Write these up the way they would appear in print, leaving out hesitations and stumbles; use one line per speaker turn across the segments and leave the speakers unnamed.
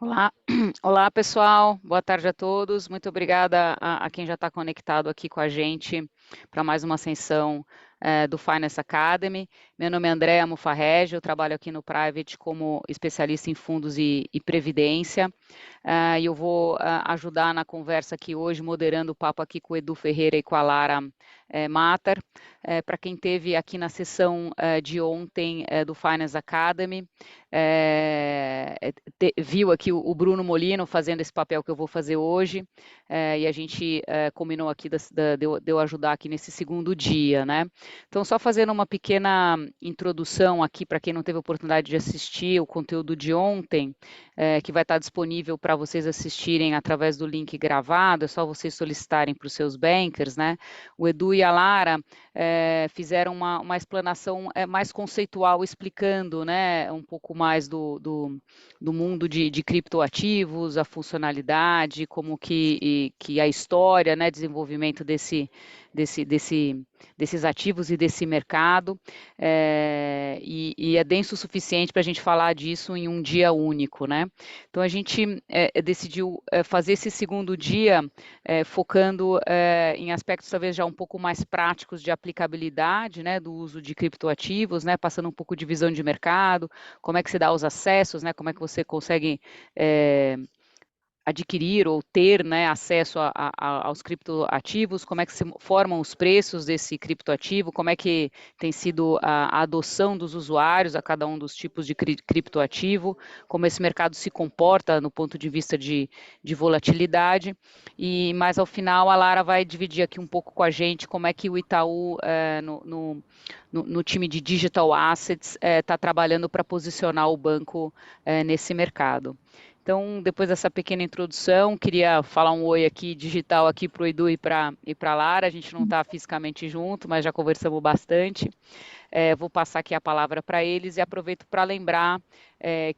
Olá, olá pessoal, boa tarde a todos. Muito obrigada a quem já está conectado aqui com a gente para mais uma sessão do Finance Academy. Meu nome é Andréa Mufarrege, eu trabalho aqui no Private como especialista em fundos e previdência. E eu vou ajudar na conversa aqui hoje, moderando o papo aqui com o Edu Ferreira e com a Lara Matar. Para quem teve aqui na sessão de ontem do Finance Academy, viu aqui o Bruno Molino fazendo esse papel que eu vou fazer hoje, e a gente combinou aqui de eu ajudar aqui nesse segundo dia, né? Então, só fazendo uma pequena introdução aqui para quem não teve oportunidade de assistir o conteúdo de ontem, que vai estar disponível para vocês assistirem através do link gravado, é só vocês solicitarem para os seus bankers, né? O Edu e a Lara fizeram uma explanação mais conceitual, explicando, né, um pouco mais do mundo de criptoativos, a funcionalidade, como que a história, né, desenvolvimento desses ativos e desse mercado, e é denso o suficiente para a gente falar disso em um dia único, né? Então a gente decidiu fazer esse segundo dia focando em aspectos talvez já um pouco mais práticos de aplicabilidade, né, do uso de criptoativos, né, passando um pouco de visão de mercado, como é que se dá os acessos, né, como é que você consegue adquirir ou ter, né, acesso aos criptoativos, como é que se formam os preços desse criptoativo, como é que tem sido a adoção dos usuários a cada um dos tipos de criptoativo, como esse mercado se comporta no ponto de vista de volatilidade, e mais ao final a Lara vai dividir aqui um pouco com a gente como é que o Itaú, no time de Digital Assets, está trabalhando para posicionar o banco nesse mercado. Então, depois dessa pequena introdução, queria falar um oi aqui, digital aqui para o Edu e para a Lara. A gente não está fisicamente junto, mas já conversamos bastante. Vou passar aqui a palavra para eles e aproveito para lembrar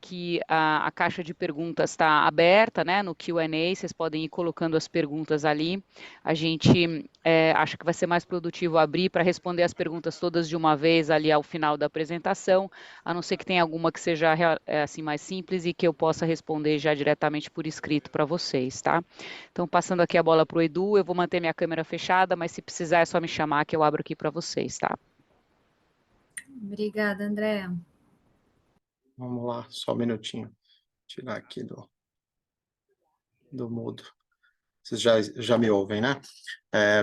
que a caixa de perguntas está aberta, né, no Q&A, vocês podem ir colocando as perguntas ali. A gente acha que vai ser mais produtivo abrir para responder as perguntas todas de uma vez ali ao final da apresentação, a não ser que tenha alguma que seja assim mais simples e que eu possa responder já diretamente por escrito para vocês, tá? Então, passando aqui a bola para o Edu, eu vou manter minha câmera fechada, mas se precisar é só me chamar que eu abro aqui para vocês, tá?
Obrigada, André.
Vamos lá, só um minutinho. Tirar aqui do mudo. Vocês já me ouvem, né?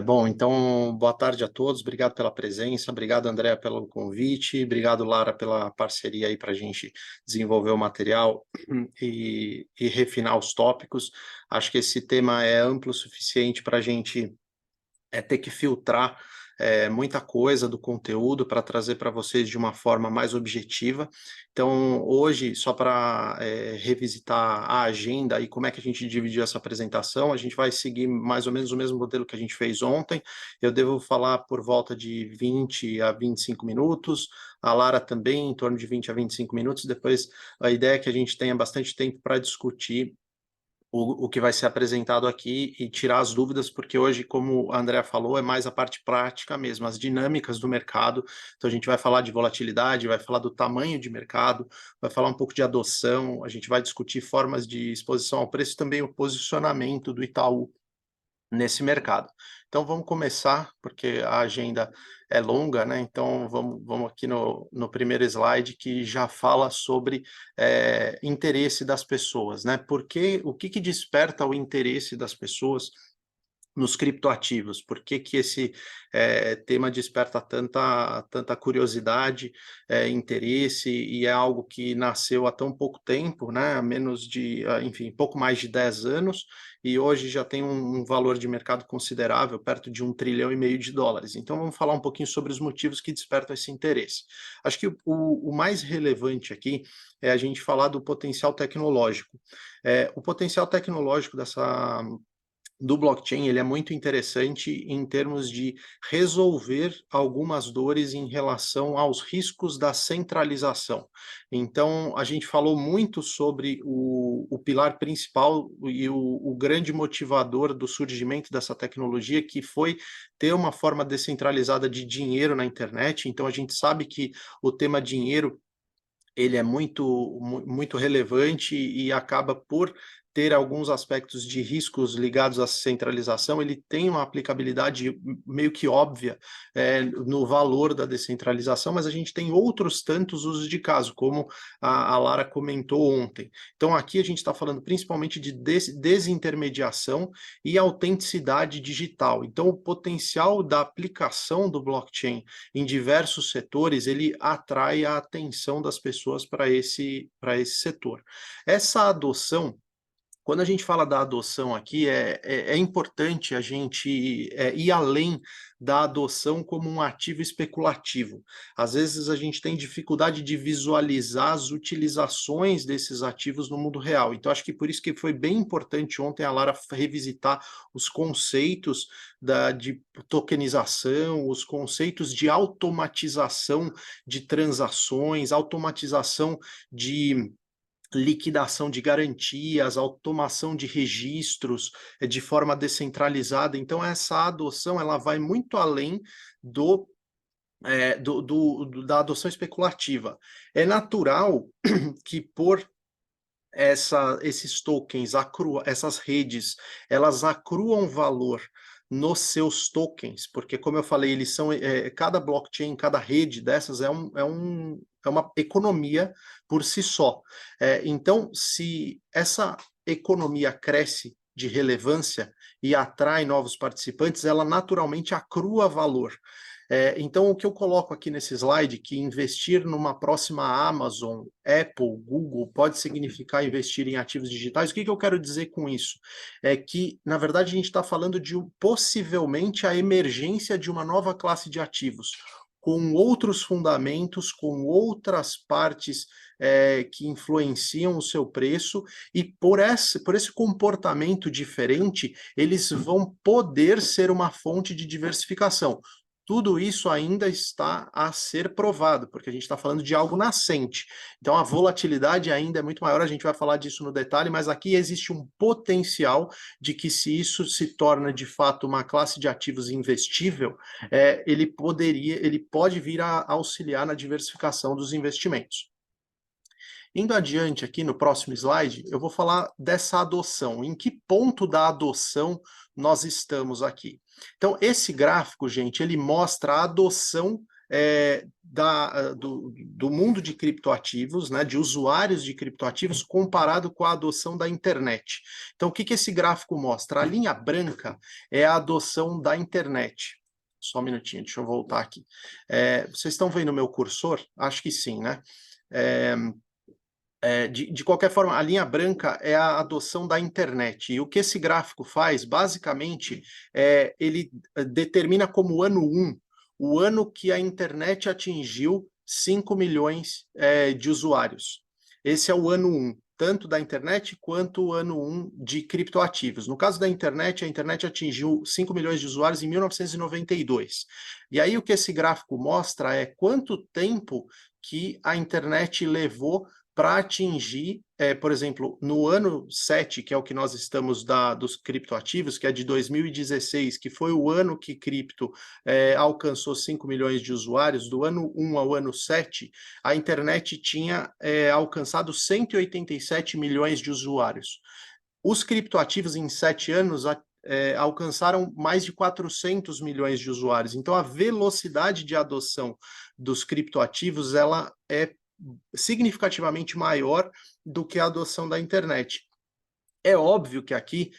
Bom, então, boa tarde a todos. Obrigado pela presença. Obrigado, André, pelo convite. Obrigado, Lara, pela parceria aí para a gente desenvolver o material e refinar os tópicos. Acho que esse tema é amplo o suficiente para a gente ter que filtrar muita coisa do conteúdo para trazer para vocês de uma forma mais objetiva. Então, hoje, só para revisitar a agenda e como é que a gente dividiu essa apresentação, a gente vai seguir mais ou menos o mesmo modelo que a gente fez ontem. Eu devo falar por volta de 20 a 25 minutos, a Lara também em torno de 20 a 25 minutos. Depois, a ideia é que a gente tenha bastante tempo para discutir o que vai ser apresentado aqui e tirar as dúvidas, porque hoje, como a Andrea falou, é mais a parte prática mesmo, as dinâmicas do mercado. Então, a gente vai falar de volatilidade, vai falar do tamanho de mercado, vai falar um pouco de adoção, a gente vai discutir formas de exposição ao preço e também o posicionamento do Itaú nesse mercado. Então vamos começar, porque a agenda é longa, né? Então vamos aqui no primeiro slide que já fala sobre interesse das pessoas, né? O que desperta o interesse das pessoas nos criptoativos? Por que esse tema desperta tanta curiosidade, interesse, e é algo que nasceu há tão pouco tempo, né? Há menos de, enfim, pouco mais de 10 anos, e hoje já tem um valor de mercado considerável, perto de 1,5 trilhão. Então vamos falar um pouquinho sobre os motivos que despertam esse interesse. Acho que o mais relevante aqui é a gente falar do potencial tecnológico. O potencial tecnológico do blockchain, ele é muito interessante em termos de resolver algumas dores em relação aos riscos da centralização. Então, a gente falou muito sobre o pilar principal e o grande motivador do surgimento dessa tecnologia, que foi ter uma forma descentralizada de dinheiro na internet. Então, a gente sabe que o tema dinheiro ele é muito relevante e acaba por ter alguns aspectos de riscos ligados à centralização, ele tem uma aplicabilidade meio que óbvia no valor da descentralização, mas a gente tem outros tantos usos de caso, como a Lara comentou ontem. Então aqui a gente está falando principalmente de desintermediação e autenticidade digital. Então o potencial da aplicação do blockchain em diversos setores, ele atrai a atenção das pessoas para esse setor. Essa adoção, quando a gente fala da adoção aqui, é importante a gente ir além da adoção como um ativo especulativo. Às vezes a gente tem dificuldade de visualizar as utilizações desses ativos no mundo real. Então, acho que por isso que foi bem importante ontem a Lara revisitar os conceitos de tokenização, os conceitos de automatização de transações, automatização de liquidação de garantias, automação de registros de forma descentralizada. Então, essa adoção ela vai muito além da adoção especulativa. É natural que por esses tokens, essas redes, elas acruam valor nos seus tokens, porque, como eu falei, eles são cada blockchain, cada rede dessas é uma economia por si só. Então, se essa economia cresce de relevância e atrai novos participantes, ela naturalmente acrua valor. Então, o que eu coloco aqui nesse slide, que investir numa próxima Amazon, Apple, Google, pode significar investir em ativos digitais. O que eu quero dizer com isso? É que, na verdade, a gente está falando de possivelmente a emergência de uma nova classe de ativos, com outros fundamentos, com outras partes que influenciam o seu preço, e por esse comportamento diferente, eles vão poder ser uma fonte de diversificação. Tudo isso ainda está a ser provado, porque a gente está falando de algo nascente. Então, a volatilidade ainda é muito maior, a gente vai falar disso no detalhe, mas aqui existe um potencial de que, se isso se torna de fato uma classe de ativos investível, ele pode vir a auxiliar na diversificação dos investimentos. Indo adiante aqui no próximo slide, eu vou falar dessa adoção. Em que ponto da adoção nós estamos aqui? Então, esse gráfico, gente, ele mostra a adoção do mundo de criptoativos, né, de usuários de criptoativos, comparado com a adoção da internet. Então, o que esse gráfico mostra? A linha branca é a adoção da internet. Só um minutinho, deixa eu voltar aqui. Vocês estão vendo o meu cursor? Acho que sim, né? De qualquer forma, a linha branca é a adoção da internet. E o que esse gráfico faz, basicamente, ele determina como ano 1 o ano que a internet atingiu 5 milhões de usuários. Esse é o ano 1, tanto da internet quanto o ano 1 de criptoativos. No caso da internet, a internet atingiu 5 milhões de usuários em 1992. E aí o que esse gráfico mostra é quanto tempo que a internet levou para atingir, por exemplo, no ano 7, que é o que nós estamos dos criptoativos, que é de 2016, que foi o ano que cripto alcançou 5 milhões de usuários, do ano 1 ao ano 7, a internet tinha alcançado 187 milhões de usuários. Os criptoativos em 7 anos alcançaram mais de 400 milhões de usuários. Então, a velocidade de adoção dos criptoativos ela é significativamente maior do que a adoção da internet. É óbvio que aqui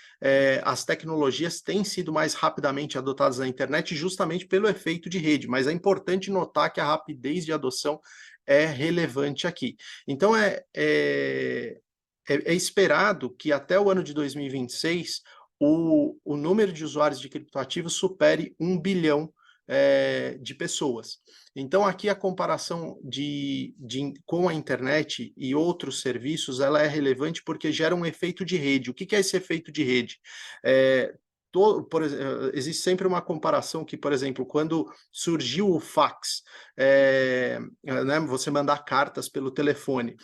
as tecnologias têm sido mais rapidamente adotadas na internet justamente pelo efeito de rede, mas é importante notar que a rapidez de adoção é relevante aqui. Então, é esperado que até o ano de 2026 o número de usuários de criptoativos supere 1 bilhão de pessoas. Então, aqui a comparação com a internet e outros serviços, ela é relevante porque gera um efeito de rede. O que é esse efeito de rede? Existe sempre uma comparação que, por exemplo, quando surgiu o fax, né, você mandar cartas pelo telefone,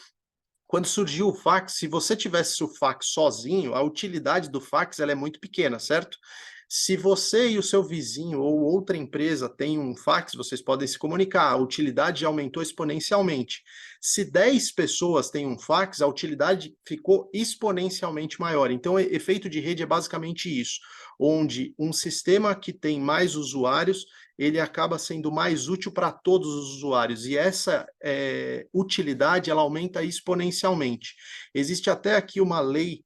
quando surgiu o fax, se você tivesse o fax sozinho, a utilidade do fax ela é muito pequena, certo? Se você e o seu vizinho ou outra empresa têm um fax, vocês podem se comunicar, a utilidade já aumentou exponencialmente. Se 10 pessoas têm um fax, a utilidade ficou exponencialmente maior. Então, efeito de rede é basicamente isso, onde um sistema que tem mais usuários, ele acaba sendo mais útil para todos os usuários, e essa utilidade, ela aumenta exponencialmente. Existe até aqui uma lei,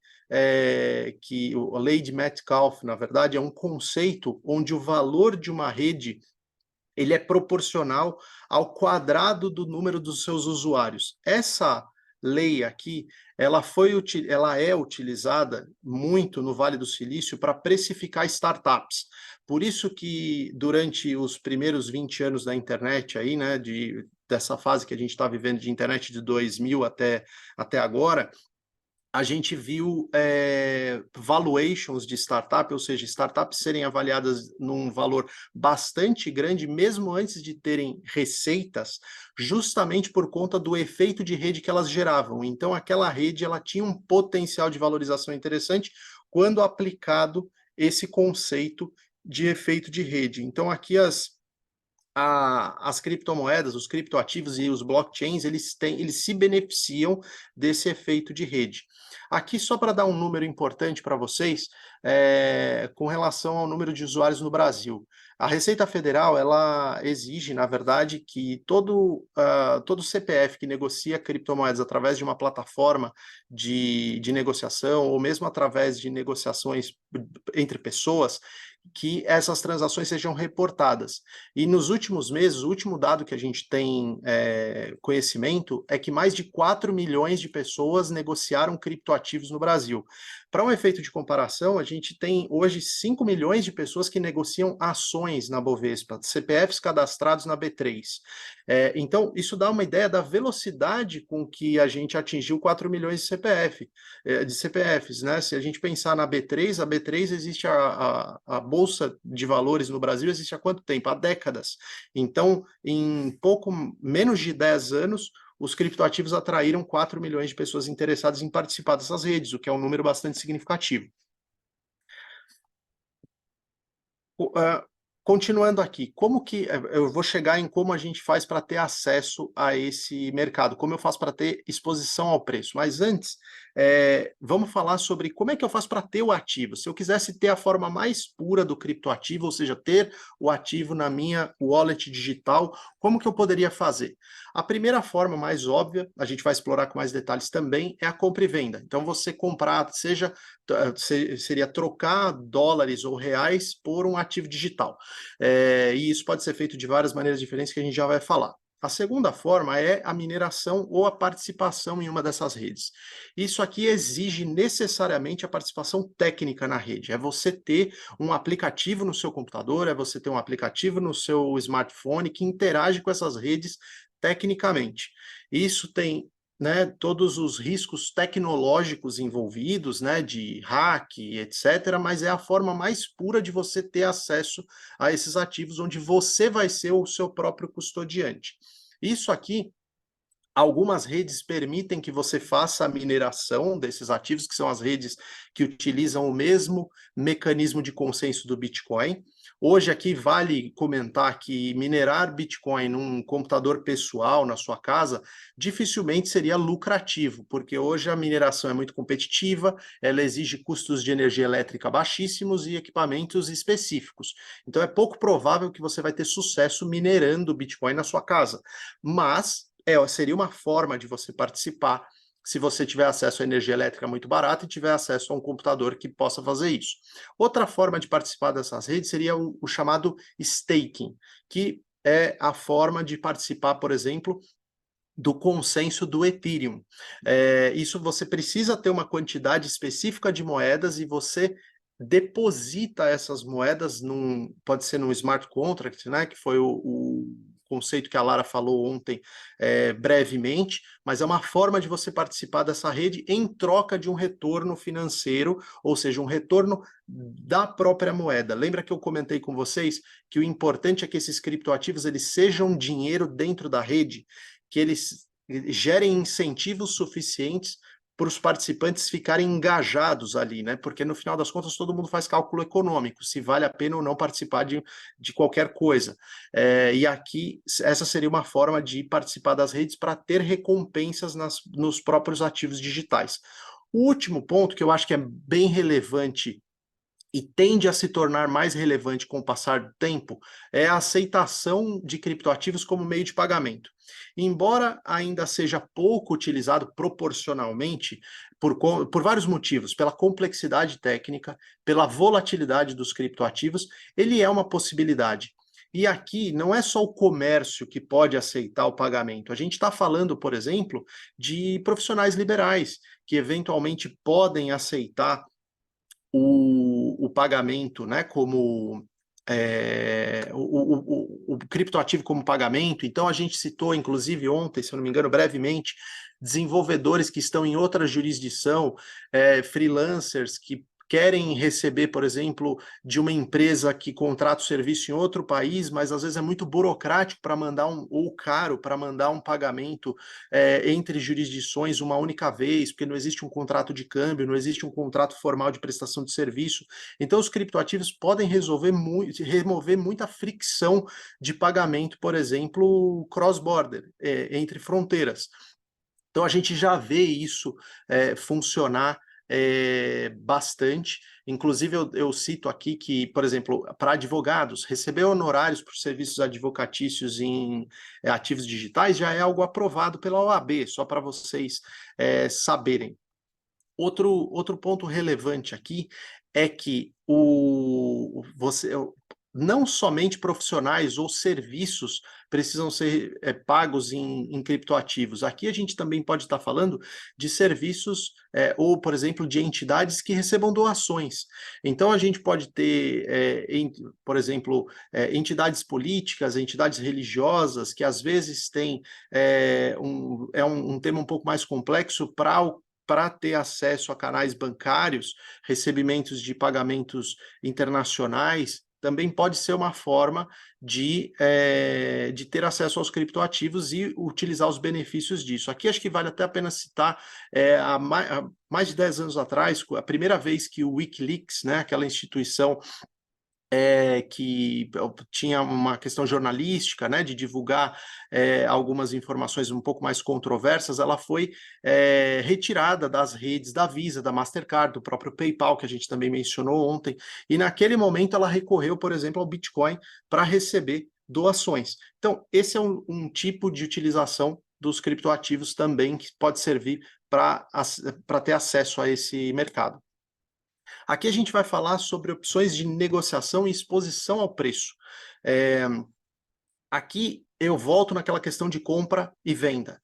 que a lei de Metcalfe, na verdade, é um conceito onde o valor de uma rede ele é proporcional ao quadrado do número dos seus usuários. Essa lei aqui, ela é utilizada muito no Vale do Silício para precificar startups. Por isso que durante os primeiros 20 anos da internet aí, né, dessa fase que a gente está vivendo de internet de 2000 até agora, a gente viu valuations de startup, ou seja, startups serem avaliadas num valor bastante grande, mesmo antes de terem receitas, justamente por conta do efeito de rede que elas geravam. Então, aquela rede ela tinha um potencial de valorização interessante quando aplicado esse conceito de efeito de rede. Então, aqui as criptomoedas, os criptoativos e os blockchains, eles se beneficiam desse efeito de rede. Aqui, só para dar um número importante para vocês, com relação ao número de usuários no Brasil. A Receita Federal, ela exige, na verdade, que todo CPF que negocia criptomoedas através de uma plataforma de negociação, ou mesmo através de negociações entre pessoas, que essas transações sejam reportadas. E nos últimos meses, o último dado que a gente tem conhecimento é que mais de 4 milhões de pessoas negociaram criptoativos no Brasil. Para um efeito de comparação, a gente tem hoje 5 milhões de pessoas que negociam ações na Bovespa, CPFs cadastrados na B3. Então, isso dá uma ideia da velocidade com que a gente atingiu 4 milhões de CPFs, né? Se a gente pensar na B3, a B3 existe a Bolsa de Valores no Brasil existe há quanto tempo? Há décadas. Então, em pouco menos de 10 anos, os criptoativos atraíram 4 milhões de pessoas interessadas em participar dessas redes, o que é um número bastante significativo. Continuando aqui, como que eu vou chegar em como a gente faz para ter acesso a esse mercado, como eu faço para ter exposição ao preço, mas antes, vamos falar sobre como é que eu faço para ter o ativo. Se eu quisesse ter a forma mais pura do criptoativo, ou seja, ter o ativo na minha wallet digital, como que eu poderia fazer? A primeira forma mais óbvia, a gente vai explorar com mais detalhes também, é a compra e venda. Então, você comprar, seria trocar dólares ou reais por um ativo digital. E isso pode ser feito de várias maneiras diferentes que a gente já vai falar. A segunda forma é a mineração ou a participação em uma dessas redes. Isso aqui exige necessariamente a participação técnica na rede. É você ter um aplicativo no seu computador, é você ter um aplicativo no seu smartphone que interage com essas redes tecnicamente. Isso tem, né, todos os riscos tecnológicos envolvidos, né, de hack, etc., mas é a forma mais pura de você ter acesso a esses ativos, onde você vai ser o seu próprio custodiante. Isso aqui, algumas redes permitem que você faça a mineração desses ativos, que são as redes que utilizam o mesmo mecanismo de consenso do Bitcoin. Hoje aqui vale comentar que minerar Bitcoin num computador pessoal na sua casa dificilmente seria lucrativo, porque hoje a mineração é muito competitiva, ela exige custos de energia elétrica baixíssimos e equipamentos específicos. Então é pouco provável que você vai ter sucesso minerando Bitcoin na sua casa. Mas seria uma forma de você participar se você tiver acesso à energia elétrica muito barata e tiver acesso a um computador que possa fazer isso. Outra forma de participar dessas redes seria o chamado staking, que é a forma de participar, por exemplo, do consenso do Ethereum. Isso você precisa ter uma quantidade específica de moedas e você deposita essas moedas pode ser num smart contract, né, que foi o conceito que a Lara falou ontem brevemente, mas é uma forma de você participar dessa rede em troca de um retorno financeiro, ou seja, um retorno da própria moeda. Lembra que eu comentei com vocês que o importante é que esses criptoativos eles sejam dinheiro dentro da rede, que eles gerem incentivos suficientes para os participantes ficarem engajados ali, né? Porque no final das contas todo mundo faz cálculo econômico, se vale a pena ou não participar de qualquer coisa. E aqui essa seria uma forma de participar das redes para ter recompensas nos próprios ativos digitais. O último ponto que eu acho que é bem relevante e tende a se tornar mais relevante com o passar do tempo, é a aceitação de criptoativos como meio de pagamento. Embora ainda seja pouco utilizado proporcionalmente, por vários motivos, pela complexidade técnica, pela volatilidade dos criptoativos, ele é uma possibilidade. E aqui não é só o comércio que pode aceitar o pagamento. A gente está falando, por exemplo, de profissionais liberais que eventualmente podem aceitar o pagamento, né, como o criptoativo como pagamento. Então, a gente citou, inclusive, ontem, se eu não me engano, brevemente, desenvolvedores que estão em outra jurisdição, freelancers que querem receber, por exemplo, de uma empresa que contrata o serviço em outro país, mas às vezes é muito burocrático para mandar ou caro para mandar um pagamento entre jurisdições uma única vez, porque não existe um contrato de câmbio, não existe um contrato formal de prestação de serviço. Então, os criptoativos podem remover muita fricção de pagamento, por exemplo, cross-border, entre fronteiras. Então, a gente já vê isso funcionar bastante. Inclusive, eu cito aqui que, por exemplo, para advogados, receber honorários por serviços advocatícios em ativos digitais já é algo aprovado pela OAB, só para vocês saberem. Outro ponto relevante aqui é que não somente profissionais ou serviços precisam ser pagos em criptoativos. Aqui a gente também pode estar falando de serviços ou, por exemplo, de entidades que recebam doações. Então, a gente pode ter, por exemplo, entidades políticas, entidades religiosas, que às vezes têm um tema um pouco mais complexo para ter acesso a canais bancários, recebimentos de pagamentos internacionais, também pode ser uma forma de ter acesso aos criptoativos e utilizar os benefícios disso. Aqui acho que vale até a pena citar, há mais de 10 anos atrás, a primeira vez que o Wikileaks, né, aquela instituição que tinha uma questão jornalística, né, de divulgar algumas informações um pouco mais controversas, ela foi retirada das redes da Visa, da Mastercard, do próprio PayPal, que a gente também mencionou ontem, e naquele momento ela recorreu, por exemplo, ao Bitcoin para receber doações. Então, esse é um tipo de utilização dos criptoativos também que pode servir para ter acesso a esse mercado. Aqui a gente vai falar sobre opções de negociação e exposição ao preço. Aqui eu volto naquela questão de compra e venda.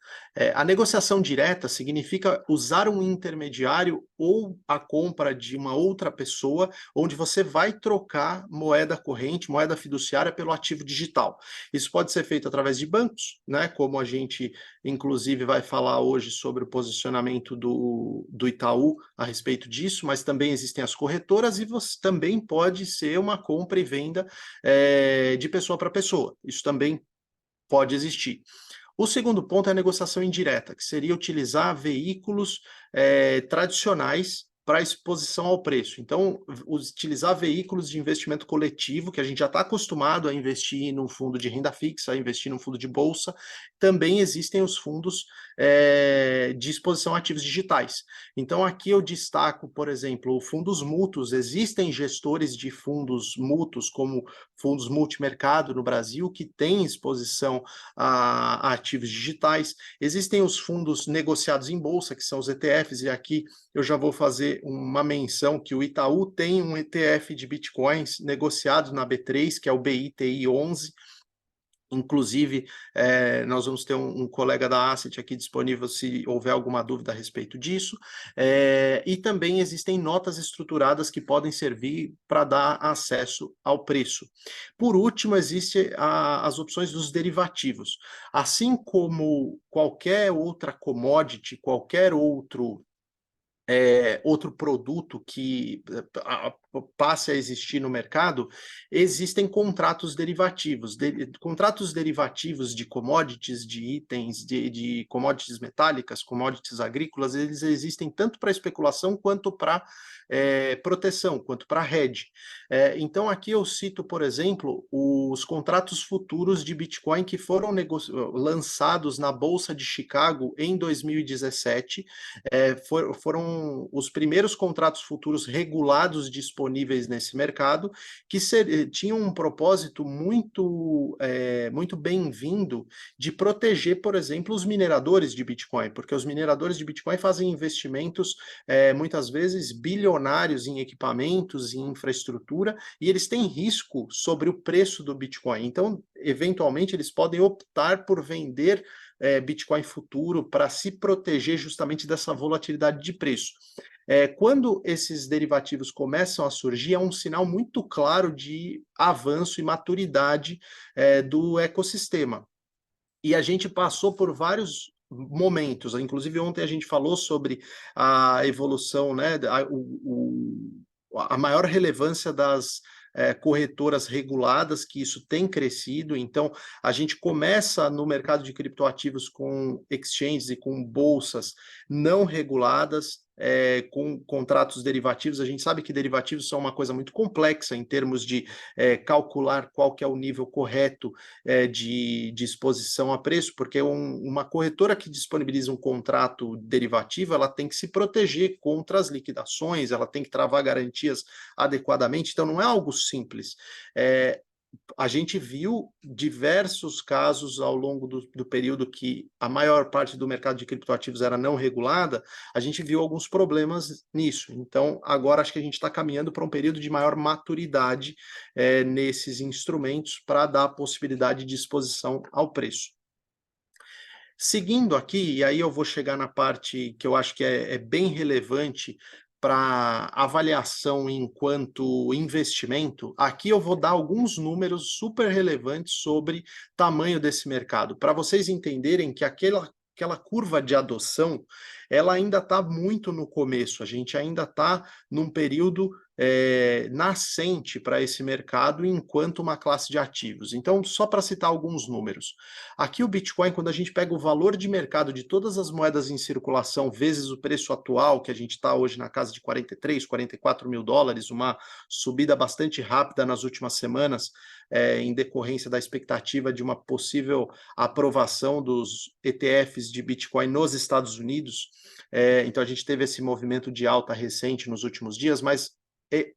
A negociação direta significa usar um intermediário ou a compra de uma outra pessoa, onde você vai trocar moeda corrente, moeda fiduciária pelo ativo digital. Isso pode ser feito através de bancos, né? Como a gente, inclusive, vai falar hoje sobre o posicionamento do Itaú a respeito disso, mas também existem as corretoras e você também pode ser uma compra e venda de pessoa para pessoa. Isso também pode existir. O segundo ponto é a negociação indireta, que seria utilizar veículos tradicionais para exposição ao preço. Então, utilizar veículos de investimento coletivo, que a gente já está acostumado a investir num fundo de renda fixa, a investir num fundo de bolsa. Também existem os fundos de exposição a ativos digitais. Então, aqui eu destaco, por exemplo, fundos mútuos. Existem gestores de fundos mútuos, como fundos multimercado no Brasil, que têm exposição a ativos digitais. Existem os fundos negociados em bolsa, que são os ETFs, e aqui eu já vou fazer uma menção que o Itaú tem um ETF de Bitcoins negociado na B3, que é o BITI 11. Inclusive, nós vamos ter um colega da Asset aqui disponível se houver alguma dúvida a respeito disso. E também existem notas estruturadas que podem servir para dar acesso ao preço. Por último, existem as opções dos derivativos. Assim como qualquer outra commodity, qualquer outro produto passe a existir no mercado, existem contratos derivativos. Contratos derivativos de commodities, de itens, de commodities metálicas, commodities agrícolas, eles existem tanto para especulação quanto para proteção, quanto para hedge. Então, aqui eu cito, por exemplo, os contratos futuros de Bitcoin que foram lançados na Bolsa de Chicago em 2017. Foram os primeiros contratos futuros regulados disponíveis nesse mercado, que tinham um propósito muito bem-vindo de proteger, por exemplo, os mineradores de Bitcoin, porque os mineradores de Bitcoin fazem investimentos muitas vezes bilionários em equipamentos, em infraestrutura, e eles têm risco sobre o preço do Bitcoin. Então, eventualmente, eles podem optar por vender Bitcoin futuro para se proteger justamente dessa volatilidade de preço. Quando esses derivativos começam a surgir, é um sinal muito claro de avanço e maturidade do ecossistema. E a gente passou por vários momentos, inclusive ontem a gente falou sobre a evolução, né, a maior relevância das corretoras reguladas, que isso tem crescido. Então a gente começa no mercado de criptoativos com exchanges e com bolsas não reguladas, com contratos derivativos. A gente sabe que derivativos são uma coisa muito complexa em termos de calcular qual que é o nível correto de exposição a preço, porque uma corretora que disponibiliza um contrato derivativo, ela tem que se proteger contra as liquidações, ela tem que travar garantias adequadamente, então não é algo simples. A gente viu diversos casos ao longo do período que a maior parte do mercado de criptoativos era não regulada, a gente viu alguns problemas nisso. Então, agora acho que a gente está caminhando para um período de maior maturidade nesses instrumentos para dar a possibilidade de exposição ao preço. Seguindo aqui, e aí eu vou chegar na parte que eu acho que é bem relevante para avaliação enquanto investimento, aqui eu vou dar alguns números super relevantes sobre tamanho desse mercado, para vocês entenderem que aquela curva de adoção, ela ainda está muito no começo, a gente ainda está num período nascente para esse mercado enquanto uma classe de ativos. Então, só para citar alguns números. Aqui o Bitcoin, quando a gente pega o valor de mercado de todas as moedas em circulação, vezes o preço atual, que a gente está hoje na casa de 43, 44 mil dólares, uma subida bastante rápida nas últimas semanas, em decorrência da expectativa de uma possível aprovação dos ETFs de Bitcoin nos Estados Unidos. Então a gente teve esse movimento de alta recente nos últimos dias, mas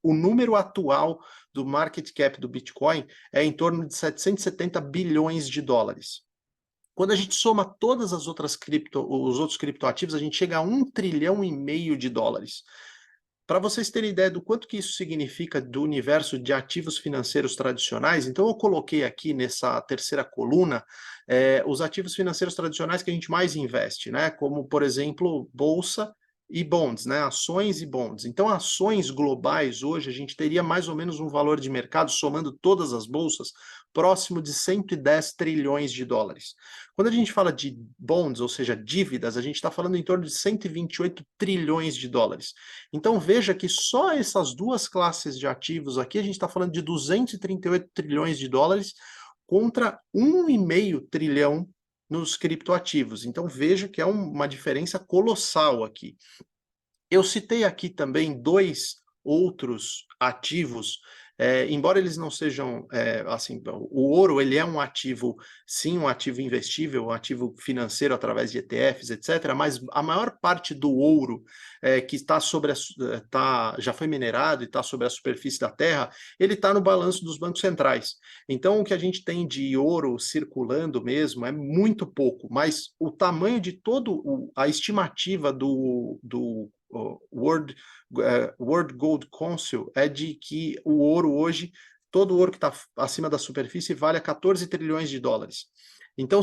o número atual do market cap do Bitcoin é em torno de 770 bilhões de dólares. Quando a gente soma todas as outras os outros criptoativos, a gente chega a 1,5 trilhão de dólares. Para vocês terem ideia do quanto que isso significa do universo de ativos financeiros tradicionais, então eu coloquei aqui nessa terceira coluna os ativos financeiros tradicionais que a gente mais investe, né? Como, por exemplo, bolsa e bonds, né? Ações e bonds. Então, ações globais hoje, a gente teria mais ou menos um valor de mercado, somando todas as bolsas, próximo de 110 trilhões de dólares. Quando a gente fala de bonds, ou seja, dívidas, a gente está falando em torno de 128 trilhões de dólares. Então, veja que só essas duas classes de ativos aqui, a gente está falando de 238 trilhões de dólares contra 1,5 trilhão nos criptoativos. Então veja que é uma diferença colossal aqui. Eu citei aqui também dois outros ativos, embora eles não sejam, assim, o ouro ele é um ativo, sim, um ativo investível, um ativo financeiro através de ETFs, etc., mas a maior parte do ouro que está já foi minerado e está sobre a superfície da Terra, ele está no balanço dos bancos centrais. Então, o que a gente tem de ouro circulando mesmo é muito pouco, mas o tamanho de a estimativa do World Gold Council é de que o ouro hoje, todo o ouro que está acima da superfície vale a 14 trilhões de dólares. Então,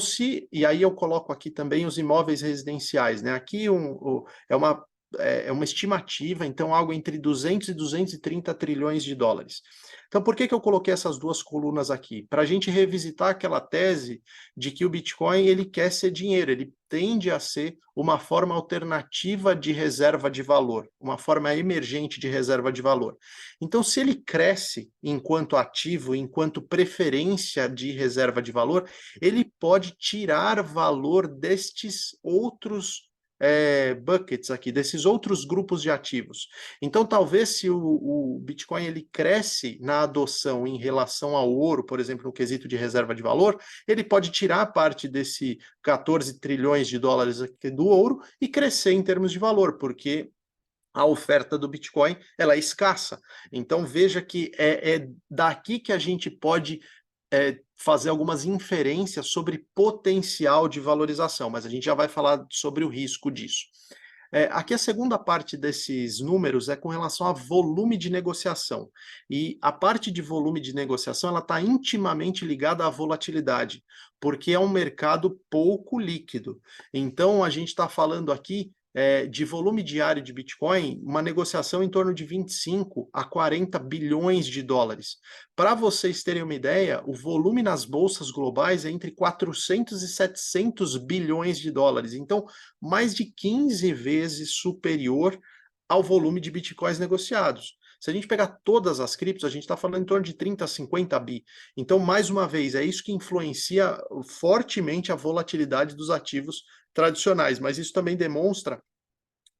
e aí eu coloco aqui também os imóveis residenciais, né? Aqui é uma é uma estimativa, então algo entre 200 e 230 trilhões de dólares. Então, por que eu coloquei essas duas colunas aqui? Para a gente revisitar aquela tese de que o Bitcoin ele quer ser dinheiro, ele tende a ser uma forma alternativa de reserva de valor, uma forma emergente de reserva de valor. Então, se ele cresce enquanto ativo, enquanto preferência de reserva de valor, ele pode tirar valor destes outros buckets aqui, desses outros grupos de ativos. Então, talvez se o Bitcoin ele cresce na adoção em relação ao ouro, por exemplo, no quesito de reserva de valor, ele pode tirar parte desse 14 trilhões de dólares aqui do ouro e crescer em termos de valor, porque a oferta do Bitcoin ela é escassa. Então, veja que é daqui que a gente pode fazer algumas inferências sobre potencial de valorização, mas a gente já vai falar sobre o risco disso. Aqui a segunda parte desses números é com relação a volume de negociação. E a parte de volume de negociação ela está intimamente ligada à volatilidade, porque é um mercado pouco líquido. Então a gente está falando aqui de volume diário de Bitcoin, uma negociação em torno de 25 a 40 bilhões de dólares. Para vocês terem uma ideia, o volume nas bolsas globais é entre 400 e 700 bilhões de dólares. Então, mais de 15 vezes superior ao volume de Bitcoins negociados. Se a gente pegar todas as criptos, a gente está falando em torno de 30 a 50 bi. Então, mais uma vez, é isso que influencia fortemente a volatilidade dos ativos tradicionais, mas isso também demonstra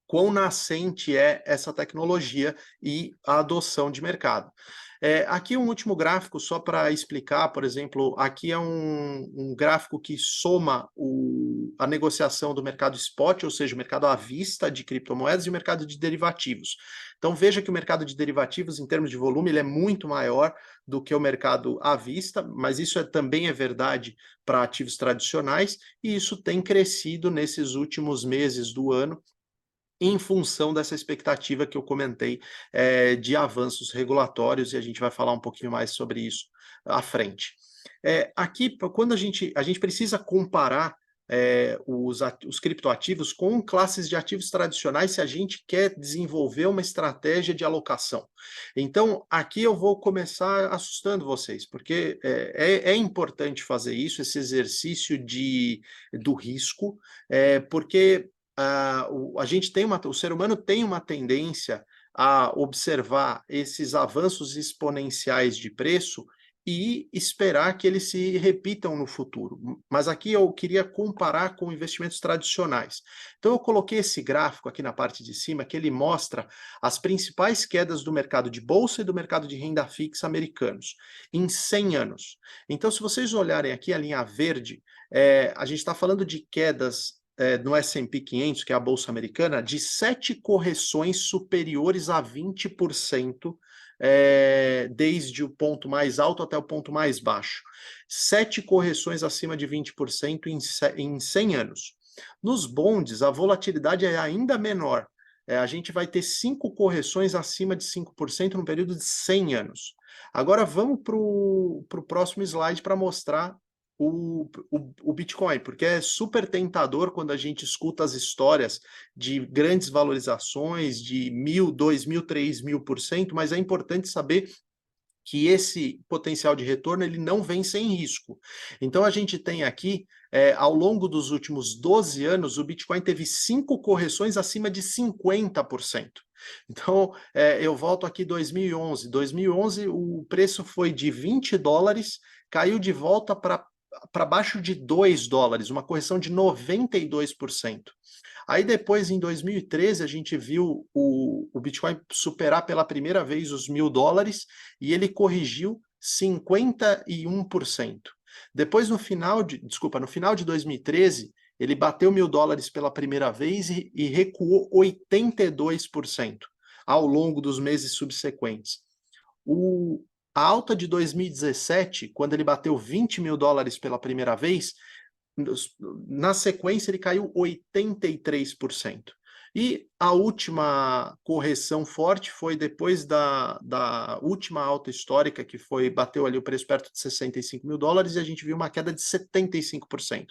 quão nascente é essa tecnologia e a adoção de mercado. Aqui um último gráfico só para explicar, por exemplo, aqui é um gráfico que soma a negociação do mercado spot, ou seja, o mercado à vista de criptomoedas e o mercado de derivativos. Então veja que o mercado de derivativos, em termos de volume, ele é muito maior do que o mercado à vista, mas isso também é verdade para ativos tradicionais, e isso tem crescido nesses últimos meses do ano, em função dessa expectativa que eu comentei de avanços regulatórios, e a gente vai falar um pouquinho mais sobre isso à frente. Aqui, quando a gente precisa comparar os criptoativos com classes de ativos tradicionais se a gente quer desenvolver uma estratégia de alocação. Então, aqui eu vou começar assustando vocês, porque é importante fazer isso, esse exercício do risco, porque o ser humano tem uma tendência a observar esses avanços exponenciais de preço e esperar que eles se repitam no futuro. Mas aqui eu queria comparar com investimentos tradicionais. Então eu coloquei esse gráfico aqui na parte de cima, que ele mostra as principais quedas do mercado de bolsa e do mercado de renda fixa americanos em 100 anos. Então, se vocês olharem aqui a linha verde, a gente está falando de quedas no S&P 500, que é a bolsa americana, de 7 correções superiores a 20%, desde o ponto mais alto até o ponto mais baixo. 7 correções acima de 20% em 100 anos. Nos bondes, a volatilidade é ainda menor. A gente vai ter 5 correções acima de 5% no período de 100 anos. Agora vamos para o próximo slide para mostrar o Bitcoin, porque é super tentador quando a gente escuta as histórias de grandes valorizações de 1.000, 2.000, 3.000%, mas é importante saber que esse potencial de retorno ele não vem sem risco. Então a gente tem aqui, ao longo dos últimos 12 anos, o Bitcoin teve 5 correções acima de 50%. Então, eu volto aqui 2011. 2011, o preço foi de 20 dólares, caiu de volta para baixo de 2 dólares, uma correção de 92%. Aí depois, em 2013, a gente viu o Bitcoin superar pela primeira vez os 1.000 dólares e ele corrigiu 51%. Depois, no final de 2013, ele bateu 1.000 dólares pela primeira vez e recuou 82% ao longo dos meses subsequentes. A alta de 2017, quando ele bateu 20 mil dólares pela primeira vez, na sequência ele caiu 83%. E a última correção forte foi depois da última alta histórica, que bateu ali o preço perto de $65.000, e a gente viu uma queda de 75%.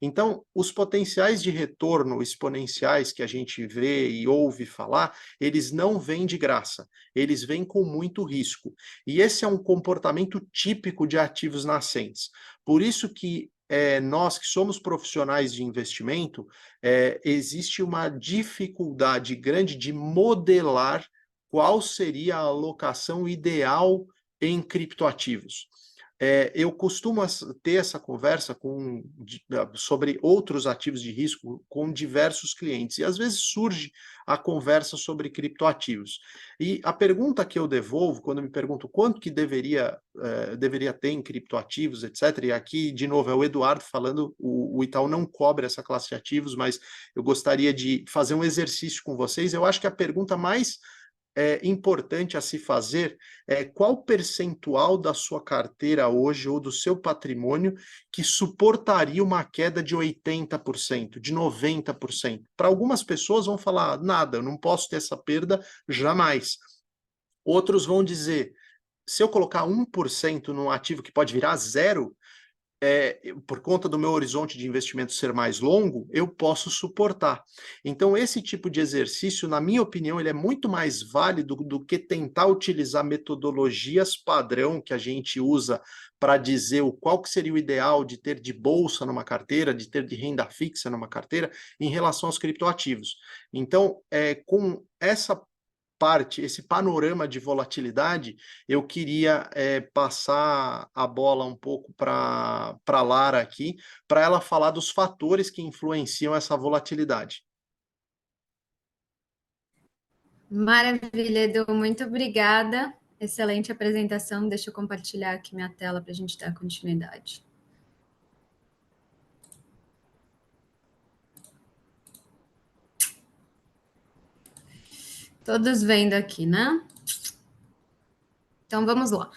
Então, os potenciais de retorno exponenciais que a gente vê e ouve falar, eles não vêm de graça, eles vêm com muito risco. E esse é um comportamento típico de ativos nascentes. Por isso que nós que somos profissionais de investimento, existe uma dificuldade grande de modelar qual seria a alocação ideal em criptoativos. Eu costumo ter essa conversa sobre outros ativos de risco com diversos clientes, e às vezes surge a conversa sobre criptoativos. E a pergunta que eu devolvo, quando me pergunto quanto que deveria ter em criptoativos, etc., e aqui, de novo, é o Eduardo falando, o Itaú não cobre essa classe de ativos, mas eu gostaria de fazer um exercício com vocês. Eu acho que a pergunta mais importante a se fazer qual percentual da sua carteira hoje ou do seu patrimônio que suportaria uma queda de 80%, de 90%. Para algumas pessoas vão falar, nada, eu não posso ter essa perda jamais. Outros vão dizer, se eu colocar 1% num ativo que pode virar zero, por conta do meu horizonte de investimento ser mais longo, eu posso suportar. Então, esse tipo de exercício, na minha opinião, ele é muito mais válido do que tentar utilizar metodologias padrão que a gente usa para dizer qual que seria o ideal de ter de bolsa numa carteira, de ter de renda fixa numa carteira, em relação aos criptoativos. Então, com essa esse panorama de volatilidade, eu queria passar a bola um pouco para a Lara aqui, para ela falar dos fatores que influenciam essa volatilidade.
Maravilha, Edu, muito obrigada. Excelente apresentação. Deixa eu compartilhar aqui minha tela para a gente dar continuidade. Todos vendo aqui, né? Então, vamos lá.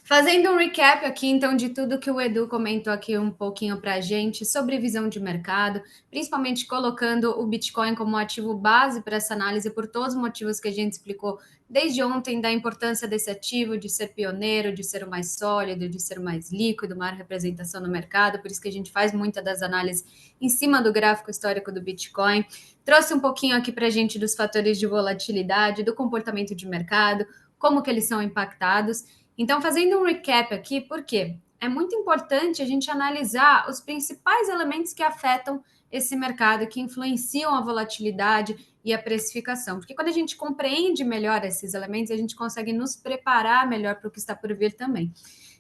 Fazendo um recap aqui, então, de tudo que o Edu comentou aqui um pouquinho para a gente sobre visão de mercado, principalmente colocando o Bitcoin como ativo base para essa análise, por todos os motivos que a gente explicou desde ontem, da importância desse ativo, de ser pioneiro, de ser o mais sólido, de ser o mais líquido, maior representação no mercado, por isso que a gente faz muita das análises em cima do gráfico histórico do Bitcoin. Trouxe um pouquinho aqui para a gente dos fatores de volatilidade, do comportamento de mercado, como que eles são impactados. Então, fazendo um recap aqui, por quê? É muito importante a gente analisar os principais elementos que afetam esse mercado, que influenciam a volatilidade e a precificação. Porque quando a gente compreende melhor esses elementos, a gente consegue nos preparar melhor para o que está por vir também.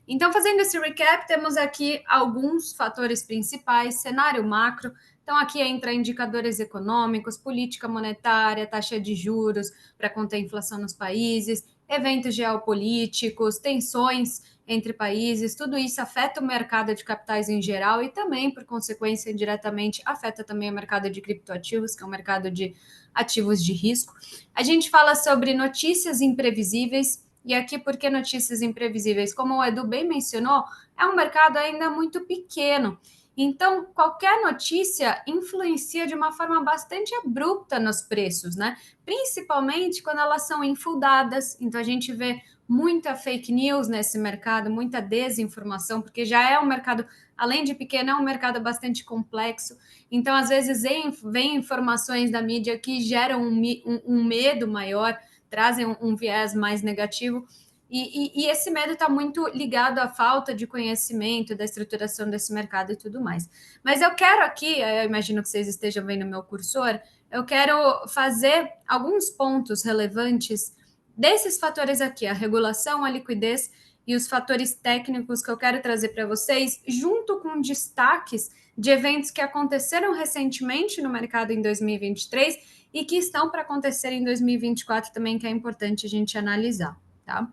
Então, fazendo esse recap, temos aqui alguns fatores principais, cenário macro. Então, aqui entra indicadores econômicos, política monetária, taxa de juros para conter a inflação nos países, eventos geopolíticos, tensões entre países, tudo isso afeta o mercado de capitais em geral e também, por consequência, indiretamente, afeta também o mercado de criptoativos, que é um mercado de ativos de risco. A gente fala sobre notícias imprevisíveis, e aqui, por que notícias imprevisíveis? Como o Edu bem mencionou, é um mercado ainda muito pequeno. Então, qualquer notícia influencia de uma forma bastante abrupta nos preços, né? Principalmente quando elas são infundadas. Então, a gente vê muita fake news nesse mercado, muita desinformação, porque já é um mercado, além de pequeno, é um mercado bastante complexo. Então, às vezes, vem informações da mídia que geram um medo maior, trazem um viés mais negativo. E esse medo está muito ligado à falta de conhecimento da estruturação desse mercado e tudo mais. Mas eu quero aqui, eu imagino que vocês estejam vendo o meu cursor, eu quero fazer alguns pontos relevantes desses fatores aqui, a regulação, a liquidez e os fatores técnicos que eu quero trazer para vocês, junto com destaques de eventos que aconteceram recentemente no mercado em 2023 e que estão para acontecer em 2024 também, que é importante a gente analisar, tá?